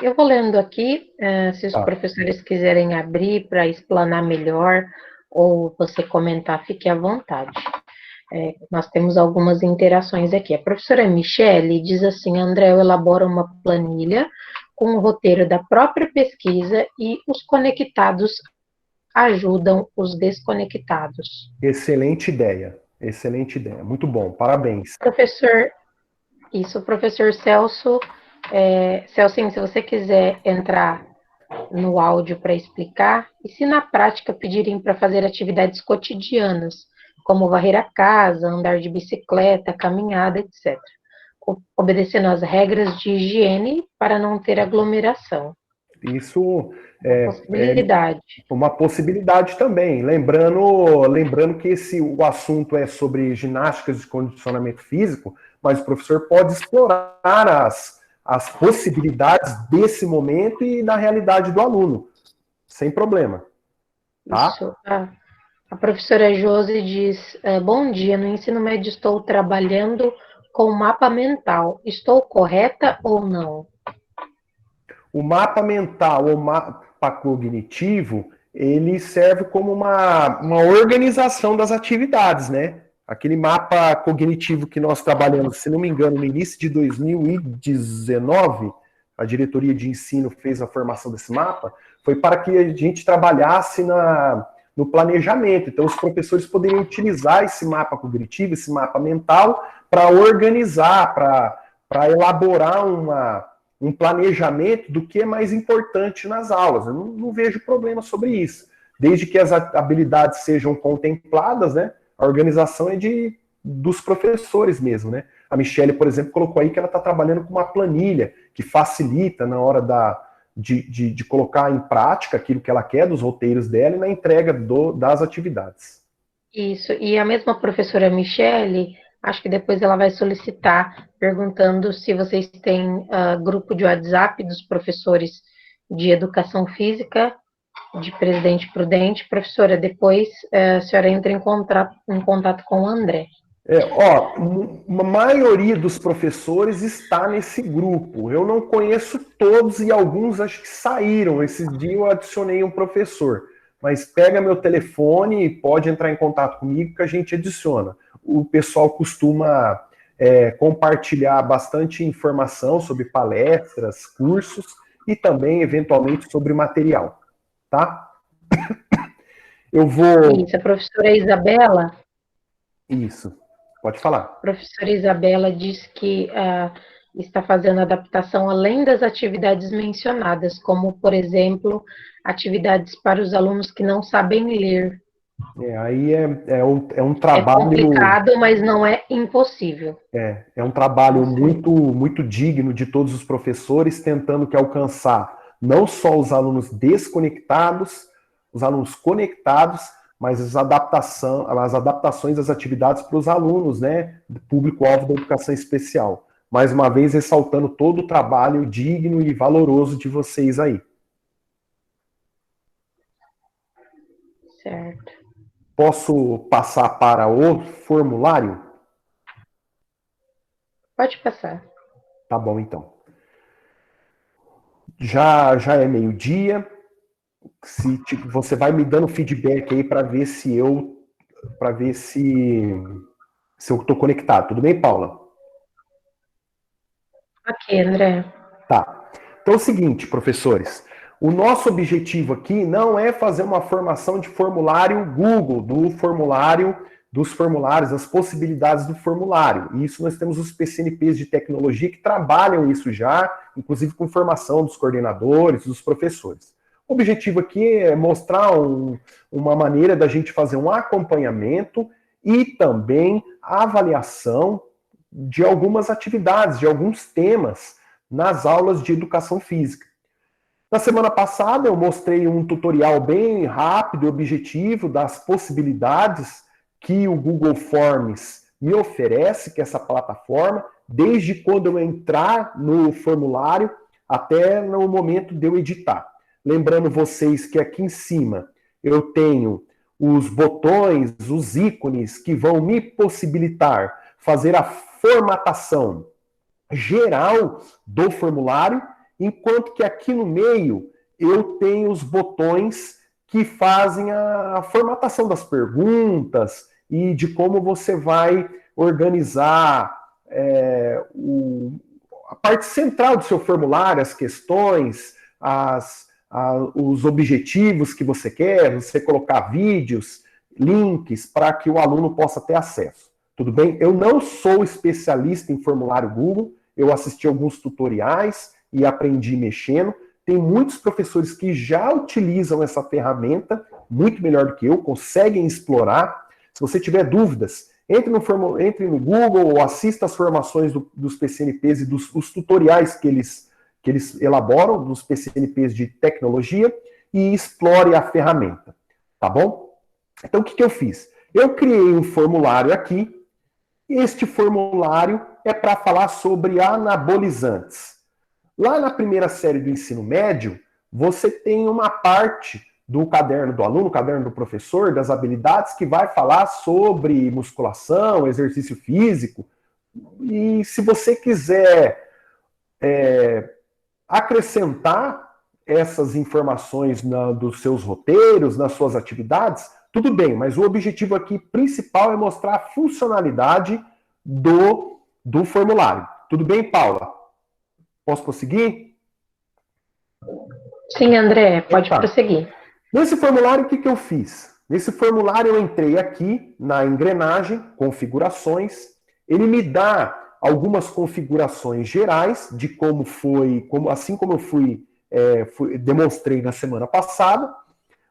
Eu vou lendo aqui, se os professores quiserem abrir para explanar melhor ou você comentar, fique à vontade. Nós temos algumas interações aqui. A professora Michele diz assim: André elabora uma planilha com o roteiro da própria pesquisa e os conectados ajudam os desconectados. Excelente ideia, muito bom, parabéns. Professor Celso, Celcinho, se você quiser entrar no áudio para explicar, e se na prática pedirem para fazer atividades cotidianas, como varrer a casa, andar de bicicleta, caminhada, etc., obedecendo às regras de higiene para não ter aglomeração. Isso possibilidade. Uma possibilidade também. Lembrando que o assunto é sobre ginásticas de condicionamento físico, mas o professor pode explorar as possibilidades desse momento e da realidade do aluno, sem problema. Tá? Isso. A professora Josi diz: bom dia, no ensino médio estou trabalhando com mapa mental. Estou correta ou não? O mapa mental ou mapa cognitivo, ele serve como uma organização das atividades, né? Aquele mapa cognitivo que nós trabalhamos, se não me engano, no início de 2019, a diretoria de ensino fez a formação desse mapa, foi para que a gente trabalhasse no planejamento. Então, os professores poderiam utilizar esse mapa cognitivo, esse mapa mental, para organizar, para elaborar um planejamento do que é mais importante nas aulas. Eu não vejo problema sobre isso. Desde que as habilidades sejam contempladas, né? A organização é dos professores mesmo, né? A Michele, por exemplo, colocou aí que ela está trabalhando com uma planilha que facilita na hora de colocar em prática aquilo que ela quer dos roteiros dela e na entrega das atividades. Isso, e a mesma professora Michele, acho que depois ela vai solicitar, perguntando se vocês têm grupo de WhatsApp dos professores de Educação Física, de Presidente Prudente. Professora, depois a senhora entra em contato com o André. A maioria dos professores está nesse grupo. Eu não conheço todos e alguns acho que saíram. Esse dia eu adicionei um professor. Mas pega meu telefone e pode entrar em contato comigo que a gente adiciona. O pessoal costuma compartilhar bastante informação sobre palestras, cursos e também, eventualmente, sobre material. Tá? Eu vou... Isso, a professora Isabela... Isso, pode falar. A professora Isabela diz que está fazendo adaptação além das atividades mencionadas, como, por exemplo, atividades para os alunos que não sabem ler. Aí é um É trabalho. complicado, mas não é impossível. É um trabalho muito, muito digno de todos os professores, tentando que alcançar não só os alunos desconectados, os alunos conectados, mas as adaptações das atividades para os alunos, né, do público-alvo da educação especial. Mais uma vez, ressaltando todo o trabalho digno e valoroso de vocês aí. Certo. Posso passar para o formulário? Pode passar. Tá bom, então. Já é meio-dia. Se tipo, você vai me dando feedback aí para ver se eu estou conectado. Tudo bem, Paula? Ok, André. Tá. Então é o seguinte, professores. O nosso objetivo aqui não é fazer uma formação de formulário Google, dos formulários, as possibilidades do formulário. E isso nós temos os PCNPs de tecnologia que trabalham isso já, inclusive com formação dos coordenadores, dos professores. O objetivo aqui é mostrar uma maneira da gente fazer um acompanhamento e também a avaliação de algumas atividades, de alguns temas nas aulas de educação física. Na semana passada eu mostrei um tutorial bem rápido e objetivo das possibilidades que o Google Forms me oferece, que é essa plataforma, desde quando eu entrar no formulário até no momento de eu editar. Lembrando vocês que aqui em cima eu tenho os botões, os ícones que vão me possibilitar fazer a formatação geral do formulário, enquanto que aqui no meio eu tenho os botões que fazem a formatação das perguntas e de como você vai organizar a parte central do seu formulário, as questões, os objetivos que você quer, você colocar vídeos, links para que o aluno possa ter acesso. Tudo bem? Eu não sou especialista em formulário Google, eu assisti alguns tutoriais e aprendi mexendo. Tem muitos professores que já utilizam essa ferramenta, muito melhor do que eu, conseguem explorar. Se você tiver dúvidas, entre no Google ou assista as formações dos PCNPs e os tutoriais que eles elaboram, dos PCNPs de tecnologia, e explore a ferramenta, tá bom? Então, o que eu fiz? Eu criei um formulário aqui. Este formulário é para falar sobre anabolizantes. Lá na primeira série do ensino médio, você tem uma parte do caderno do aluno, caderno do professor, das habilidades, que vai falar sobre musculação, exercício físico. E se você quiser acrescentar essas informações dos seus roteiros, nas suas atividades, tudo bem, mas o objetivo aqui principal é mostrar a funcionalidade do formulário. Tudo bem, Paula? Posso prosseguir? Sim, André, pode prosseguir. Nesse formulário, o que eu fiz? Nesse formulário eu entrei aqui na engrenagem, configurações, ele me dá algumas configurações gerais de como foi, assim como eu demonstrei na semana passada,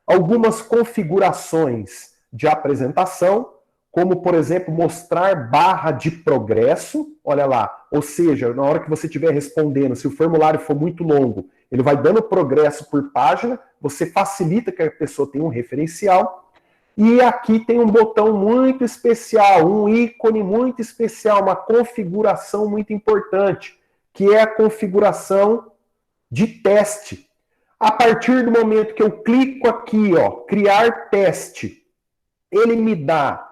algumas configurações de apresentação, como, por exemplo, mostrar barra de progresso, olha lá, ou seja, na hora que você estiver respondendo, se o formulário for muito longo, ele vai dando progresso por página, você facilita que a pessoa tenha um referencial, e aqui tem um botão muito especial, um ícone muito especial, uma configuração muito importante, que é a configuração de teste. A partir do momento que eu clico aqui, ó, criar teste, ele me dá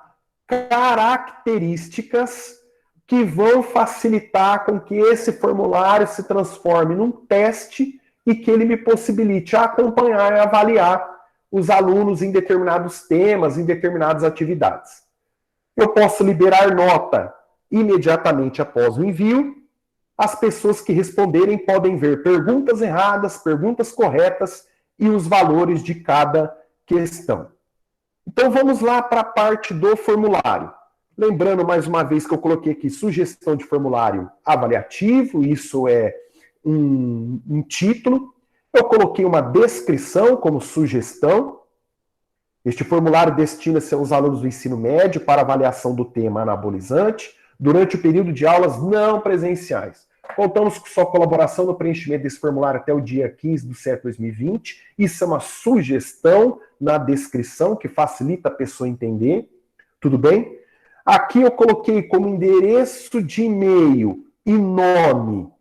características que vão facilitar com que esse formulário se transforme num teste e que ele me possibilite acompanhar e avaliar os alunos em determinados temas, em determinadas atividades. Eu posso liberar nota imediatamente após o envio. As pessoas que responderem podem ver perguntas erradas, perguntas corretas e os valores de cada questão. Então vamos lá para a parte do formulário. Lembrando mais uma vez que eu coloquei aqui sugestão de formulário avaliativo, isso é um título. Eu coloquei uma descrição como sugestão. Este formulário destina-se aos alunos do ensino médio para avaliação do tema anabolizante durante o período de aulas não presenciais. Contamos com sua colaboração no preenchimento desse formulário até o dia 15/7/2020. Isso é uma sugestão na descrição que facilita a pessoa entender. Tudo bem? Aqui eu coloquei como endereço de e-mail e nome.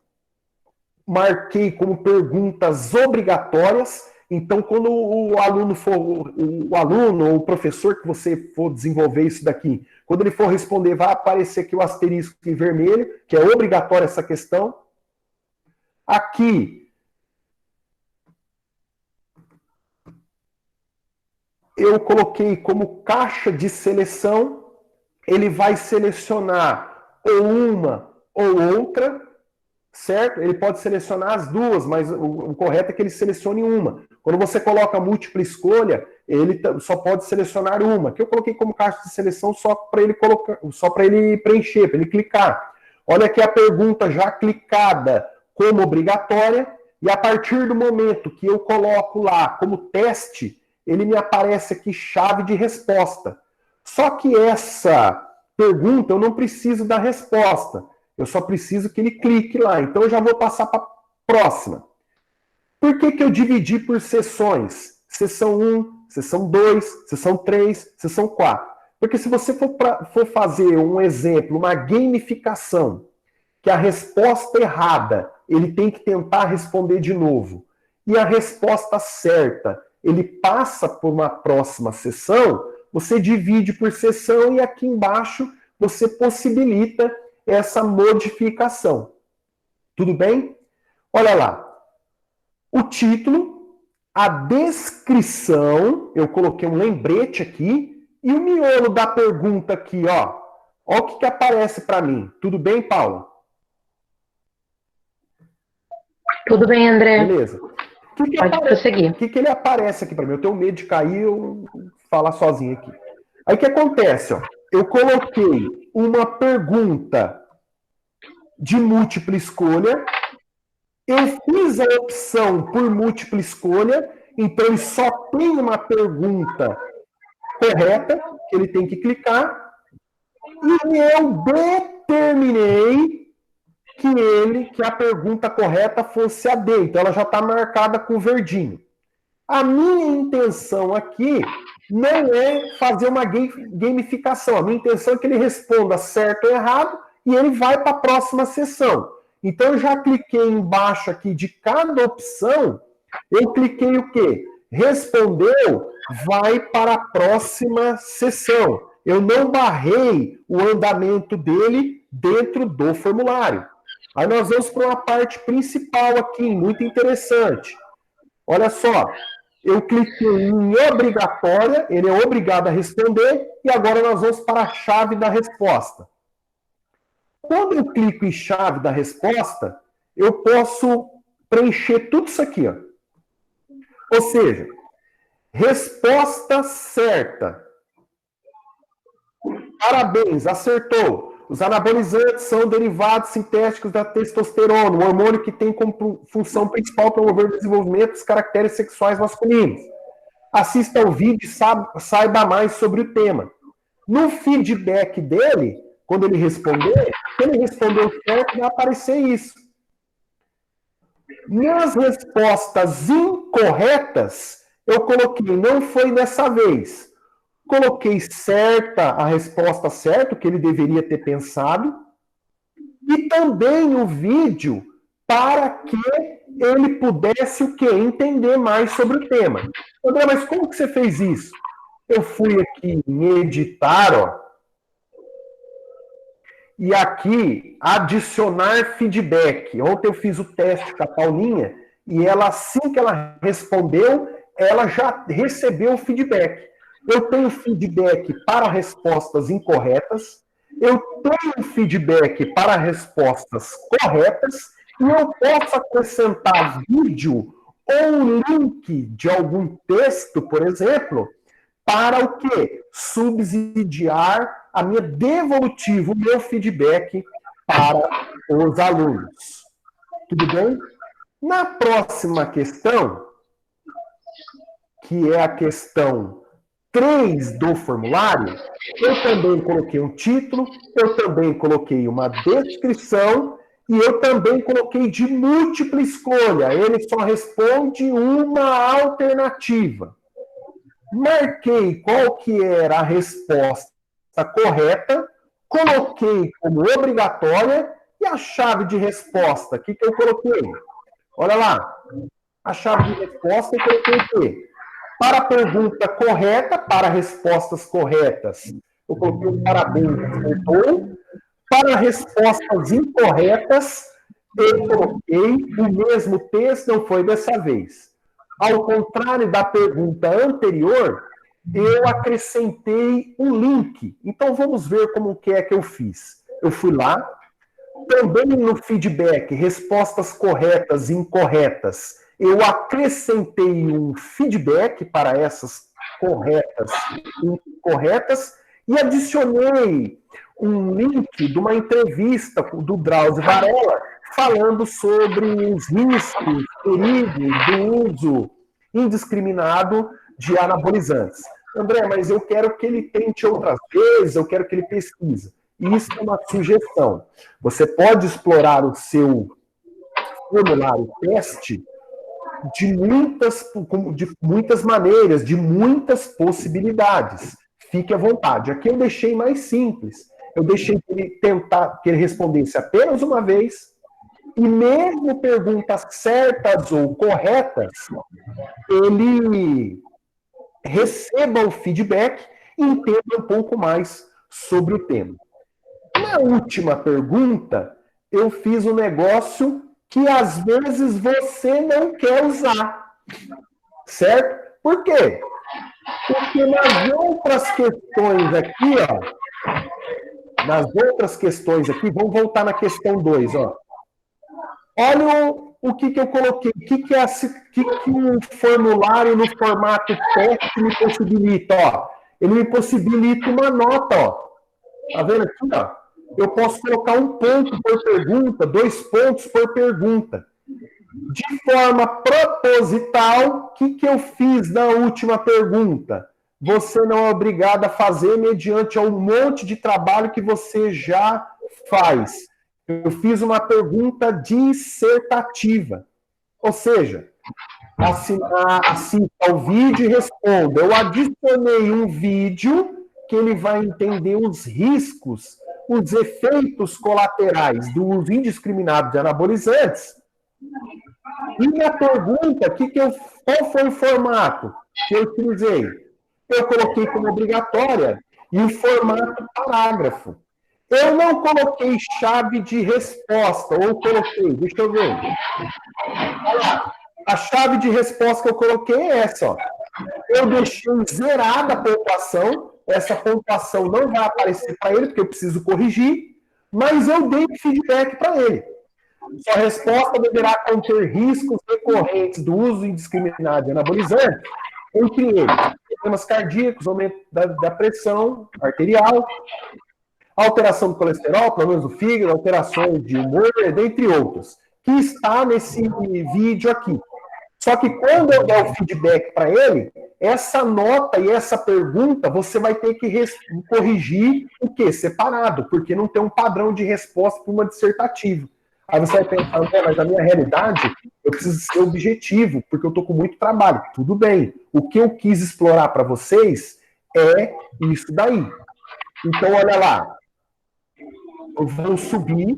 Marquei como perguntas obrigatórias. Então, quando o aluno ou o professor que você for desenvolver isso daqui, quando ele for responder, vai aparecer aqui o asterisco em vermelho, que é obrigatório essa questão. Aqui, eu coloquei como caixa de seleção, ele vai selecionar ou uma ou outra, certo? Ele pode selecionar as duas, mas o correto é que ele selecione uma. Quando você coloca múltipla escolha, ele só pode selecionar uma, que eu coloquei como caixa de seleção só para ele preencher, para ele clicar. Olha aqui a pergunta já clicada como obrigatória, e a partir do momento que eu coloco lá como teste, ele me aparece aqui chave de resposta. Só que essa pergunta eu não preciso da resposta. Eu só preciso que ele clique lá. Então eu já vou passar para a próxima. Por que eu dividi por sessões? Sessão 1, sessão 2, sessão 3, sessão 4. Porque se você for fazer um exemplo, uma gamificação, que a resposta errada, ele tem que tentar responder de novo. E a resposta certa, ele passa por uma próxima sessão, você divide por sessão e aqui embaixo você possibilita essa modificação. Tudo bem? Olha lá. O título, a descrição, eu coloquei um lembrete aqui, e o miolo da pergunta aqui, ó. Olha o que aparece para mim. Tudo bem, Paula? Tudo bem, André. Beleza. Pode prosseguir. O que ele aparece aqui para mim? Eu tenho medo de cair eu falar sozinho aqui. Aí o que acontece? Ó? Eu coloquei uma pergunta de múltipla escolha. Eu fiz a opção por múltipla escolha, então ele só tem uma pergunta correta, que ele tem que clicar, e eu determinei que a pergunta correta fosse a D, então ela já está marcada com verdinho. A minha intenção aqui não é fazer uma gamificação, a minha intenção é que ele responda certo ou errado, e ele vai para a próxima sessão. Então, eu já cliquei embaixo aqui de cada opção, eu cliquei o quê? Respondeu, vai para a próxima sessão. Eu não barrei o andamento dele dentro do formulário. Aí nós vamos para uma parte principal aqui, muito interessante. Olha só, eu cliquei em obrigatória, ele é obrigado a responder, e agora nós vamos para a chave da resposta. Quando eu clico em chave da resposta, eu posso preencher tudo isso aqui, ó. Ou seja, resposta certa. Parabéns, acertou. Os anabolizantes são derivados sintéticos da testosterona, um hormônio que tem como função principal promover o desenvolvimento dos caracteres sexuais masculinos. Assista ao vídeo e saiba mais sobre o tema. No feedback dele, quando ele responder, se ele respondeu certo, vai aparecer isso. Nas respostas incorretas, eu coloquei, não foi dessa vez. Coloquei certa, a resposta certa, que ele deveria ter pensado, e também o vídeo para que ele pudesse o quê? Entender mais sobre o tema. André, mas como que você fez isso? Eu fui aqui em editar, ó, e aqui, adicionar feedback. Ontem eu fiz o teste com a Paulinha e ela, assim que ela respondeu, ela já recebeu o feedback. Eu tenho feedback para respostas incorretas, eu tenho feedback para respostas corretas e eu posso acrescentar vídeo ou link de algum texto, por exemplo, para o quê? Subsidiar a minha devolutiva, o meu feedback para os alunos. Tudo bem? Na próxima questão, que é a questão 3 do formulário, eu também coloquei um título, eu também coloquei uma descrição e eu também coloquei de múltipla escolha. Ele só responde uma alternativa. Marquei qual que era a resposta correta, coloquei como obrigatória e a chave de resposta, o que eu coloquei? Olha lá, a chave de resposta eu coloquei o quê? Para a pergunta correta, para respostas corretas, eu coloquei um parabéns, acertou. Para respostas incorretas, eu coloquei o mesmo texto, não foi dessa vez. Ao contrário da pergunta anterior, eu acrescentei um link. Então, vamos ver como que é que eu fiz. Eu fui lá, também no feedback, respostas corretas e incorretas, eu acrescentei um feedback para essas corretas e incorretas e adicionei um link de uma entrevista do Drauzio Varela falando sobre os riscos, perigos do uso indiscriminado de anabolizantes. André, mas eu quero que ele tente outras vezes, eu quero que ele pesquise. Isso é uma sugestão. Você pode explorar o seu formulário teste de muitas maneiras, de muitas possibilidades. Fique à vontade. Aqui eu deixei mais simples. Eu deixei que ele respondesse apenas uma vez, e mesmo perguntas certas ou corretas, ele receba o feedback e entenda um pouco mais sobre o tema. Na última pergunta, eu fiz um negócio que às vezes você não quer usar, certo? Por quê? Porque nas outras questões aqui, vamos voltar na questão 2, ó. Olha o que eu coloquei, o que o formulário no formato teste me possibilita, ó. Ele me possibilita uma nota, ó. Tá vendo aqui, ó? Eu posso colocar 1 ponto por pergunta, 2 pontos por pergunta. De forma proposital, o que eu fiz na última pergunta? Você não é obrigado a fazer mediante um monte de trabalho que você já faz. Eu fiz uma pergunta dissertativa. Ou seja, assista ao vídeo e responda. Eu adicionei um vídeo que ele vai entender os riscos, os efeitos colaterais do uso indiscriminado de anabolizantes. E minha pergunta, qual foi o formato que eu utilizei? Eu coloquei como obrigatória e o formato parágrafo. Eu não coloquei chave de resposta, ou coloquei, deixa eu ver. Olha lá, a chave de resposta que eu coloquei é essa, ó. Eu deixei zerada a pontuação, essa pontuação não vai aparecer para ele, porque eu preciso corrigir, mas eu dei feedback para ele. Sua resposta deverá conter riscos recorrentes do uso indiscriminado de anabolizante, entre eles problemas cardíacos, aumento da pressão arterial, alteração do colesterol, problemas do fígado, alterações de humor, dentre outros, que está nesse vídeo aqui. Só que quando eu der o feedback para ele, essa nota e essa pergunta, você vai ter que corrigir o quê? Separado, porque não tem um padrão de resposta para uma dissertativa. Aí você vai pensar, mas na minha realidade, eu preciso ser objetivo, porque eu estou com muito trabalho. Tudo bem. O que eu quis explorar para vocês é isso daí. Então, olha lá. Eu vou subir.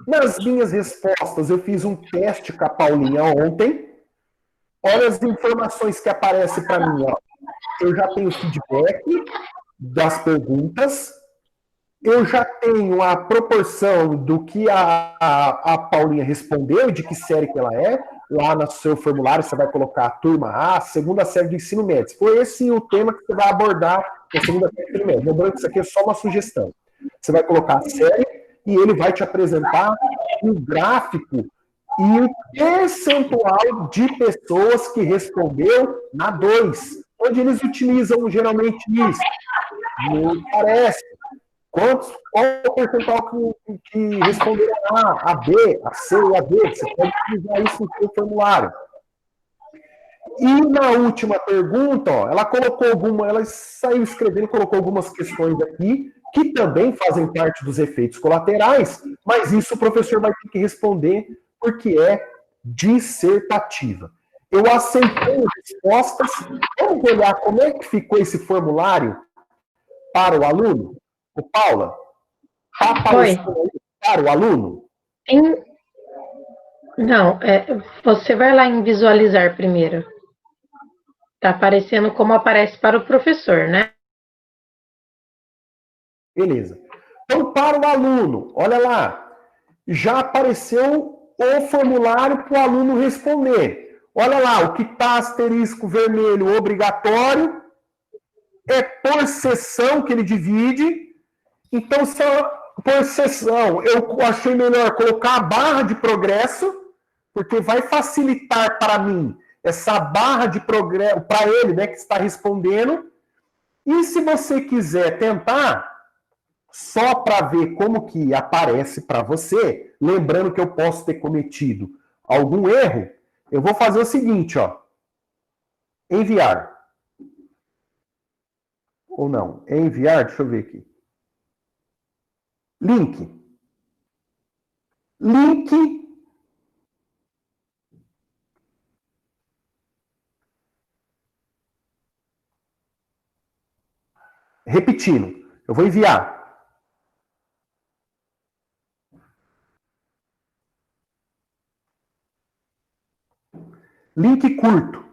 Nas minhas respostas, eu fiz um teste com a Paulinha ontem. Olha as informações que aparecem para mim. Ó. Eu já tenho feedback das perguntas. Eu já tenho a proporção do que a Paulinha respondeu, de que série que ela é. Lá no seu formulário você vai colocar a turma A, segunda série do ensino médio. Foi esse o tema que você vai abordar na segunda série do ensino médio. Lembrando que isso aqui é só uma sugestão. Você vai colocar a série e ele vai te apresentar um gráfico e o percentual de pessoas que respondeu na 2, onde eles utilizam geralmente isso. Não parece. Qual é o percentual que responderam A, B, a C e a D? Você pode utilizar isso no seu formulário. E na última pergunta, ó, ela saiu escrevendo, colocou algumas questões aqui, que também fazem parte dos efeitos colaterais, mas isso o professor vai ter que responder, porque é dissertativa. Eu aceitei as respostas. Vamos olhar como é que ficou esse formulário para o aluno? O Paula, está Oi. aparecendo aí para o aluno? Em- Não, você vai lá em visualizar primeiro. Está aparecendo como aparece para o professor, né? Beleza. Então, para o aluno, olha lá, já apareceu o formulário para o aluno responder. Olha lá, o que está asterisco vermelho obrigatório é por seção que ele divide. Então, só por seção, eu achei melhor colocar a barra de progresso, porque vai facilitar para mim essa barra de progresso, para ele, né, que está respondendo. E se você quiser tentar, só para ver como que aparece para você, lembrando que eu posso ter cometido algum erro, eu vou fazer o seguinte, ó. Enviar. Ou não? Enviar, deixa eu ver aqui. Link. Link. Repetindo. Eu vou enviar. Link curto.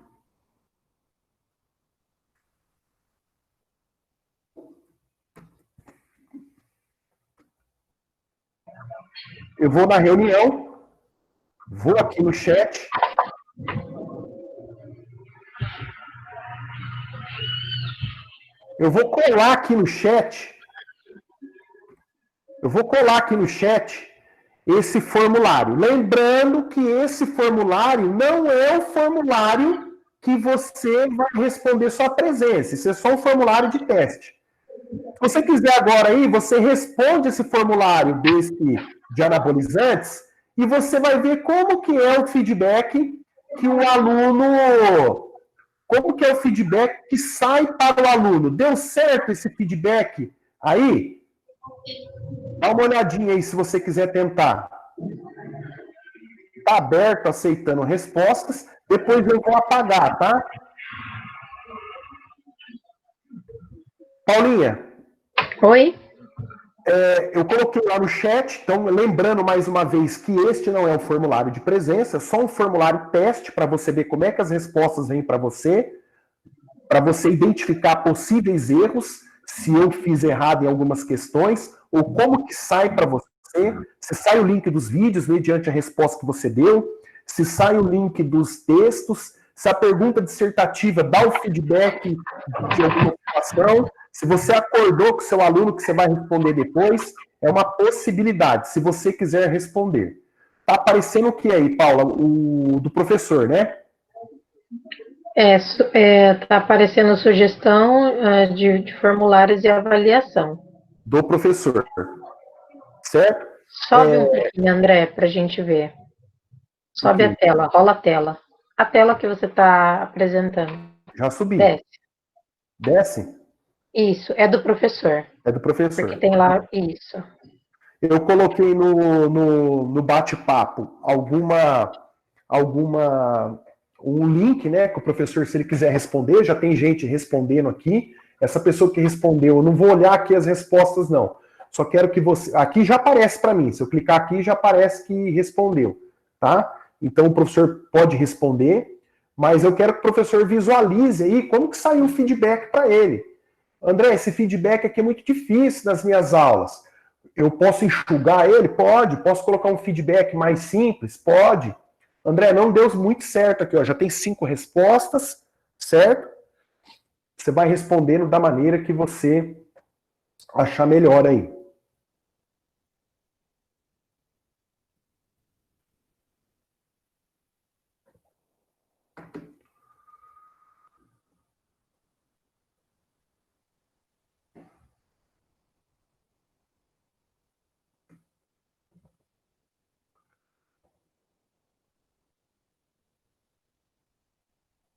Eu vou na reunião, vou aqui no chat. Eu vou colar aqui no chat. Eu vou colar aqui no chat esse formulário. Lembrando que esse formulário não é o formulário que você vai responder sua presença. Isso é só um formulário de teste. Se você quiser agora aí, você responde esse formulário desse de anabolizantes e você vai ver como que é o feedback que o aluno, como que é o feedback que sai para o aluno. Deu certo esse feedback aí? Dá uma olhadinha aí se você quiser tentar. Está aberto, aceitando respostas. Depois eu vou apagar, tá? Paulinha, Oi? eu coloquei lá no chat, então lembrando mais uma vez que este não é um formulário de presença, é só um formulário teste para você ver como é que as respostas vêm para você identificar possíveis erros, se eu fiz errado em algumas questões, ou como que sai para você, se sai o link dos vídeos mediante a resposta que você deu, se sai o link dos textos, se a pergunta dissertativa dá o feedback de alguma situação, se você acordou com o seu aluno que você vai responder depois, é uma possibilidade, se você quiser responder. Tá aparecendo o que aí, Paula? O do professor, né? Tá aparecendo sugestão de formulários e avaliação. Do professor, certo? Sobe um pouquinho, André, para a gente ver. Sobe a Ok, tela, rola a tela. A tela que você está apresentando. já subi. Desce. Desce? Isso, é do professor. É do Porque professor. tem lá isso. Eu coloquei no bate-papo um link, né, que o professor, se ele quiser responder, já tem gente respondendo aqui. Essa pessoa que respondeu, eu não vou olhar aqui as respostas, não. Só quero que você. Aqui já aparece para mim. Se eu clicar aqui, já aparece que respondeu, tá? Então o professor pode responder, mas eu quero que o professor visualize aí como que saiu o feedback para ele. André, esse feedback aqui é muito difícil nas minhas aulas. Eu posso enxugar ele? Pode. Posso colocar um feedback mais simples? Pode. André, não deu muito certo aqui, ó. Já tem 5 respostas, certo? Você vai respondendo da maneira que você achar melhor aí.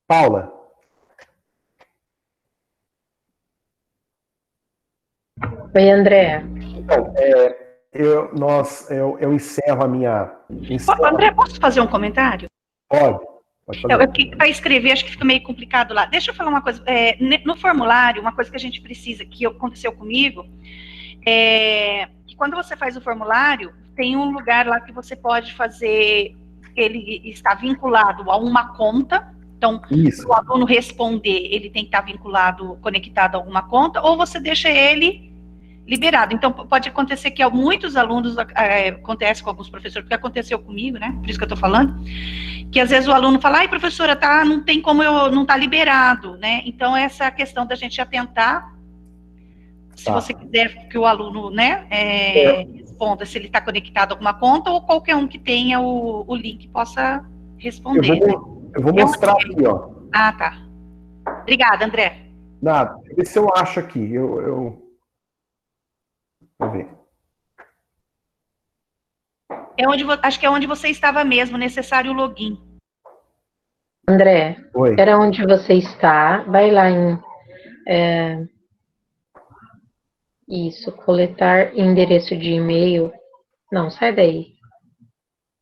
Paula. Oi, André. Então, eu encerro a minha... André, posso fazer um comentário? Pode fazer. Para escrever, acho que fica meio complicado lá. Deixa eu falar uma coisa. No formulário, uma coisa que a gente precisa, que aconteceu comigo, que quando você faz o formulário, tem um lugar lá que você pode fazer, ele está vinculado a uma conta. Então, Isso. o aluno responder, ele tem que estar vinculado, conectado a alguma conta, ou você deixa ele liberado. Então, pode acontecer que muitos alunos, acontece com alguns professores, porque aconteceu comigo, né? Por isso que eu estou falando, que às vezes o aluno fala, ai, professora, não tem como não tá liberado, né? Então, essa é a questão da gente atentar, se você quiser que o aluno, né, responda se ele está conectado a alguma conta, ou qualquer um que tenha o link possa responder. Eu vou mostrar aqui, ó. Ah, tá. Obrigada, André. Nada, deixa eu ver se eu acho aqui. Vou ver. Acho que é onde você estava mesmo, necessário o login. André, Oi. era onde você está, vai lá em... Isso, coletar endereço de e-mail. Não, sai daí.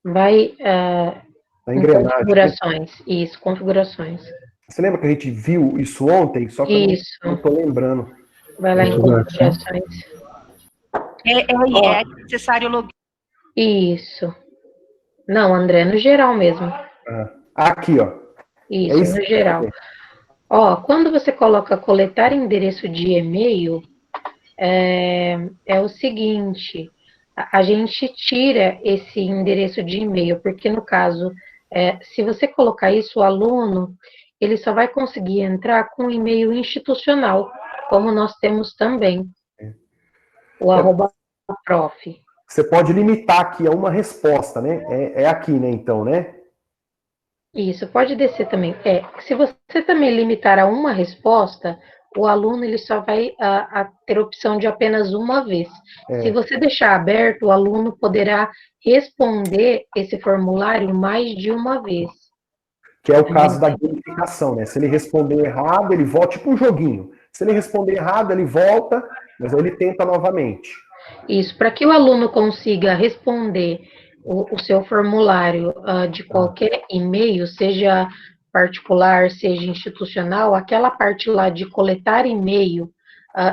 Vai Na em engrenagem. configurações. Isso, configurações. Você lembra que a gente viu isso ontem? Só que Isso. eu não tô lembrando. Vai lá em configurações. É necessário o login. Isso. Não, André, no geral mesmo. Aqui, ó. Isso, no geral. Ó, quando você coloca coletar endereço de e-mail, é o seguinte, a gente tira esse endereço de e-mail, porque no caso, se você colocar isso, o aluno, ele só vai conseguir entrar com e-mail institucional, como nós temos também, o @prof. Você pode limitar aqui a uma resposta, né? É aqui, né, então, né? Isso, pode descer também. Se você também limitar a uma resposta, o aluno ele só vai ter opção de apenas uma vez. Se você deixar aberto, o aluno poderá responder esse formulário mais de uma vez. Que é o caso da gamificação, né? Se ele responder errado, ele volta, tipo um joguinho. Se ele responder errado, ele volta, mas aí ele tenta novamente. Isso, para que o aluno consiga responder o seu formulário de qualquer e-mail, seja particular, seja institucional, aquela parte lá de coletar e-mail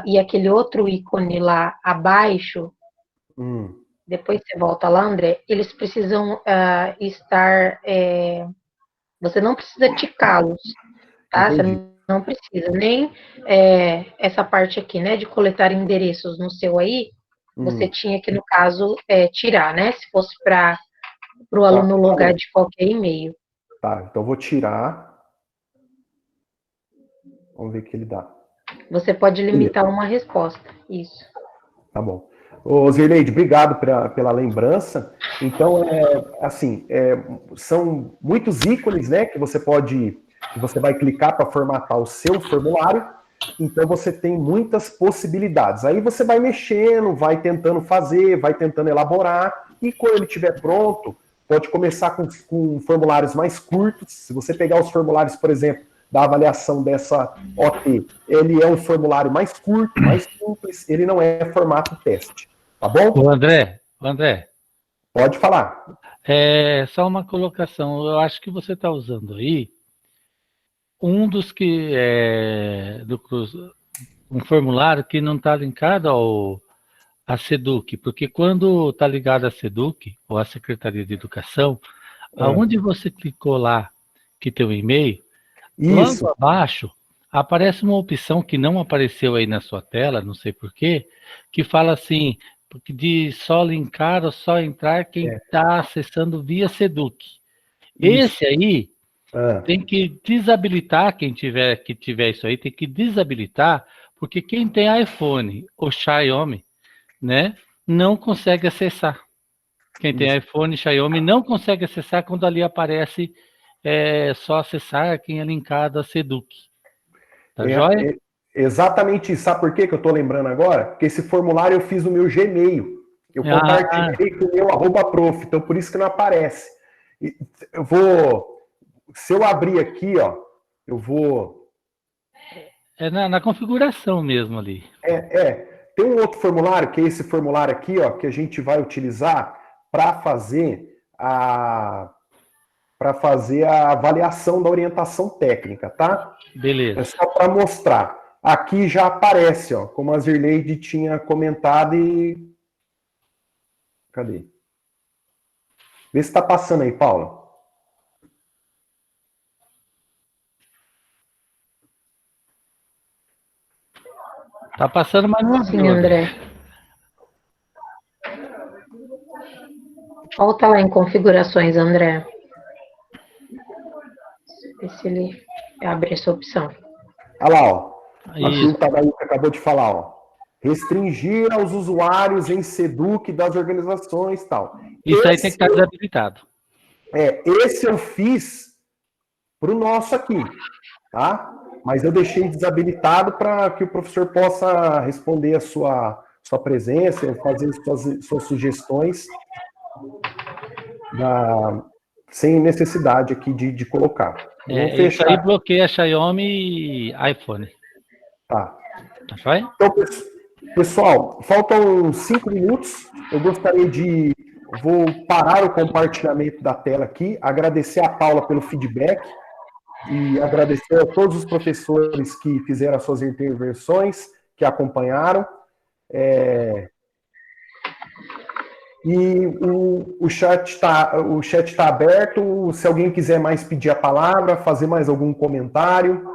e aquele outro ícone lá abaixo, depois você volta lá, André, eles precisam estar... você não precisa ticá-los, tá? Entendi. Você não precisa, nem essa parte aqui, né, de coletar endereços no seu aí, você tinha que, no caso, tirar, né? Se fosse para o aluno logar de qualquer e-mail. Tá, então eu vou tirar. Vamos ver o que ele dá. Você pode limitar uma resposta, isso. Tá bom. Ô, Zirleide, obrigado pela lembrança. Então, são muitos ícones, né, que você vai clicar para formatar o seu formulário. Então, você tem muitas possibilidades. Aí você vai mexendo, vai tentando fazer, vai tentando elaborar, e quando ele estiver pronto, pode começar com formulários mais curtos. Se você pegar os formulários, por exemplo, da avaliação dessa OT, ele é um formulário mais curto, mais simples, ele não é formato teste, tá bom? O André. Pode falar. Só uma colocação, eu acho que você está usando aí um dos que um formulário que não está linkado à SEDUC, porque quando está ligado à SEDUC, ou à Secretaria de Educação, aonde você clicou lá, que tem o e-mail, isso, logo abaixo, aparece uma opção que não apareceu aí na sua tela, não sei porquê, que fala assim, de só linkar ou só entrar quem está acessando via SEDUC. Esse aí tem que desabilitar, quem tiver isso aí, tem que desabilitar, porque quem tem iPhone ou Xiaomi, né, não consegue acessar. Quem tem iPhone e Xiaomi não consegue acessar quando ali aparece só acessar quem é linkado a SEDUC. Tá joia? Exatamente isso. Sabe por que eu estou lembrando agora? Porque esse formulário eu fiz no meu Gmail. Eu compartilhei com o meu @prof, então por isso que não aparece. Se eu abrir aqui, ó, Eu vou... É na configuração mesmo ali. Tem um outro formulário, que é esse formulário aqui, ó, que a gente vai utilizar para fazer a avaliação da orientação técnica, tá? Beleza. É só para mostrar. Aqui já aparece, ó, como a Zirleide tinha comentado e... Cadê? Vê se está passando aí, Paula. Tá passando, mas não Sim, abriu. André. Volta lá em configurações, André. Ver se ele abre essa opção. Olha lá, ó. Aqui Isso. o Tadaíca acabou de falar, ó. Restringir aos usuários em SEDUC das organizações e tal. Isso aí tem que estar desabilitado. Esse eu fiz para o nosso aqui, tá? Mas eu deixei desabilitado para que o professor possa responder a sua presença, fazer suas sugestões sem necessidade aqui de colocar. Vamos Isso fechar. aí bloqueia Xiaomi e iPhone. Tá. Tá joia? Então, pessoal, faltam 5 minutos. Eu gostaria de... Vou parar o compartilhamento da tela aqui, agradecer a Paula pelo feedback e agradecer a todos os professores que fizeram as suas intervenções, que acompanharam. E o chat está aberto. Se alguém quiser mais pedir a palavra, fazer mais algum comentário,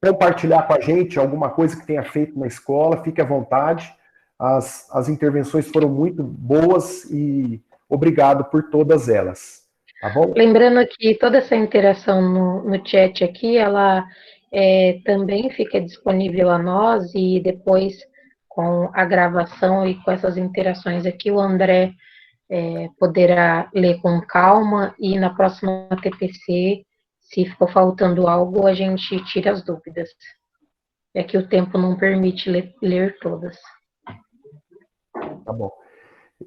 compartilhar com a gente alguma coisa que tenha feito na escola, fique à vontade. As intervenções foram muito boas e obrigado por todas elas. Tá bom? Lembrando que toda essa interação no chat aqui, ela também fica disponível a nós e depois com a gravação e com essas interações aqui, o André poderá ler com calma e na próxima TPC, se ficou faltando algo, a gente tira as dúvidas. É que o tempo não permite ler todas. Tá bom.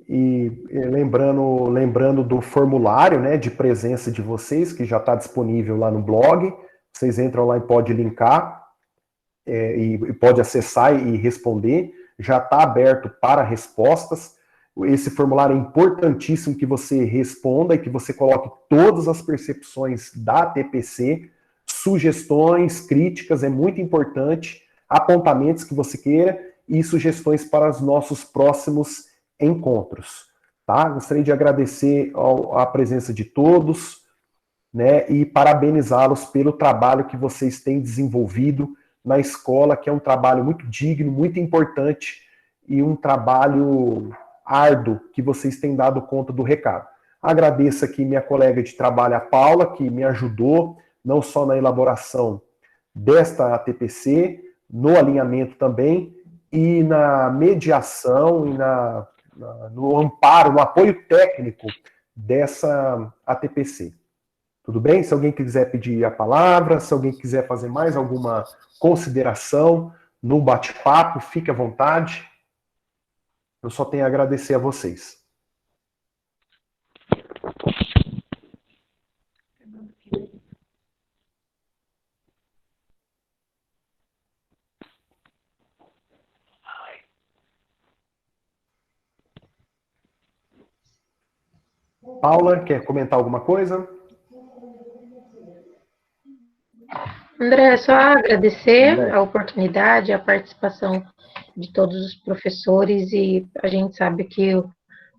E lembrando do formulário, né, de presença de vocês, que já está disponível lá no blog. Vocês entram lá e pode linkar, e pode acessar e responder. Já está aberto para respostas. Esse formulário é importantíssimo que você responda e que você coloque todas as percepções da TPC, sugestões, críticas, é muito importante, apontamentos que você queira e sugestões para os nossos próximos encontros. Tá? Gostaria de agradecer a presença de todos, né, e parabenizá-los pelo trabalho que vocês têm desenvolvido na escola, que é um trabalho muito digno, muito importante e um trabalho árduo que vocês têm dado conta do recado. Agradeço aqui minha colega de trabalho, a Paula, que me ajudou, não só na elaboração desta ATPC, no alinhamento também, e na mediação, e no amparo, no apoio técnico dessa ATPC. Tudo bem? Se alguém quiser pedir a palavra, se alguém quiser fazer mais alguma consideração no bate-papo, fique à vontade. Eu só tenho a agradecer a vocês. Paula, quer comentar alguma coisa? André, só agradecer a oportunidade, a participação de todos os professores e a gente sabe que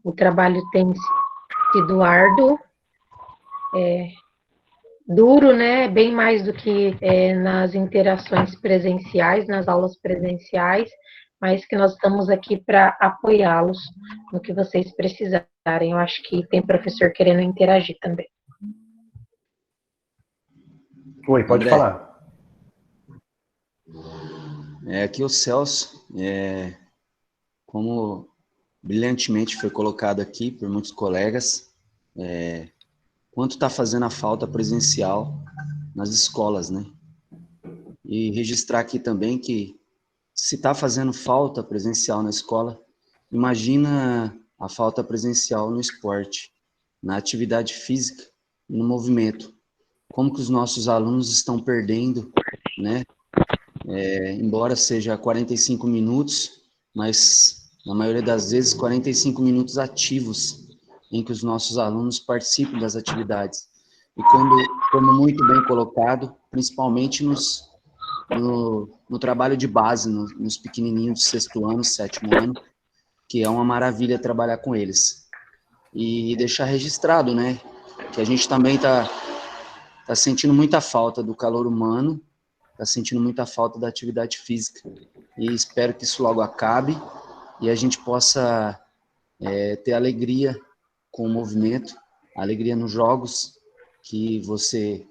o trabalho tem sido árduo, duro, né? Bem mais do que nas interações presenciais, nas aulas presenciais, mas que nós estamos aqui para apoiá-los no que vocês precisarem. Eu acho que tem professor querendo interagir também. Oi, pode André, falar. Aqui o Celso, como brilhantemente foi colocado aqui por muitos colegas, quanto está fazendo a falta presencial nas escolas, né? E registrar aqui também que se está fazendo falta presencial na escola, imagina a falta presencial no esporte, na atividade física e no movimento. como que os nossos alunos estão perdendo, né? Embora seja 45 minutos, mas na maioria das vezes 45 minutos ativos em que os nossos alunos participam das atividades. E como muito bem colocado, principalmente no trabalho de base, nos pequenininhos de 6º ano, 7º ano, que é uma maravilha trabalhar com eles. E deixar registrado, né, que a gente também tá sentindo muita falta do calor humano, tá sentindo muita falta da atividade física. E espero que isso logo acabe e a gente possa ter alegria com o movimento, alegria nos jogos, que você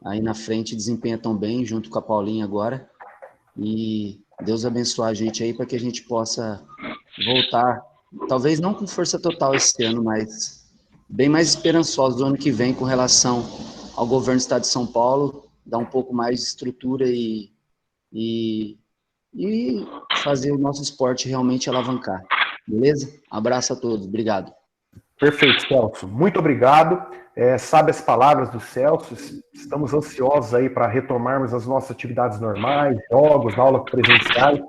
aí na frente desempenha tão bem, junto com a Paulinha agora. E Deus abençoe a gente aí para que a gente possa voltar, talvez não com força total esse ano, mas bem mais esperançosos do ano que vem com relação ao governo do Estado de São Paulo, dar um pouco mais de estrutura e fazer o nosso esporte realmente alavancar. Beleza? Abraço a todos. Obrigado. Perfeito, Celso. Muito obrigado. Sabe as palavras do Celso, estamos ansiosos aí para retomarmos as nossas atividades normais, jogos, aulas presenciais,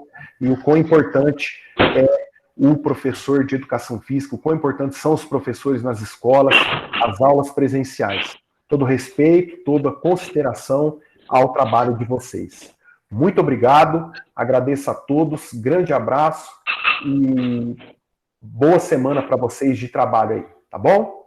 e o quão importante é o professor de educação física, o quão importantes são os professores nas escolas, as aulas presenciais. Todo respeito, toda consideração ao trabalho de vocês. Muito obrigado, agradeço a todos, grande abraço e boa semana para vocês de trabalho aí, tá bom?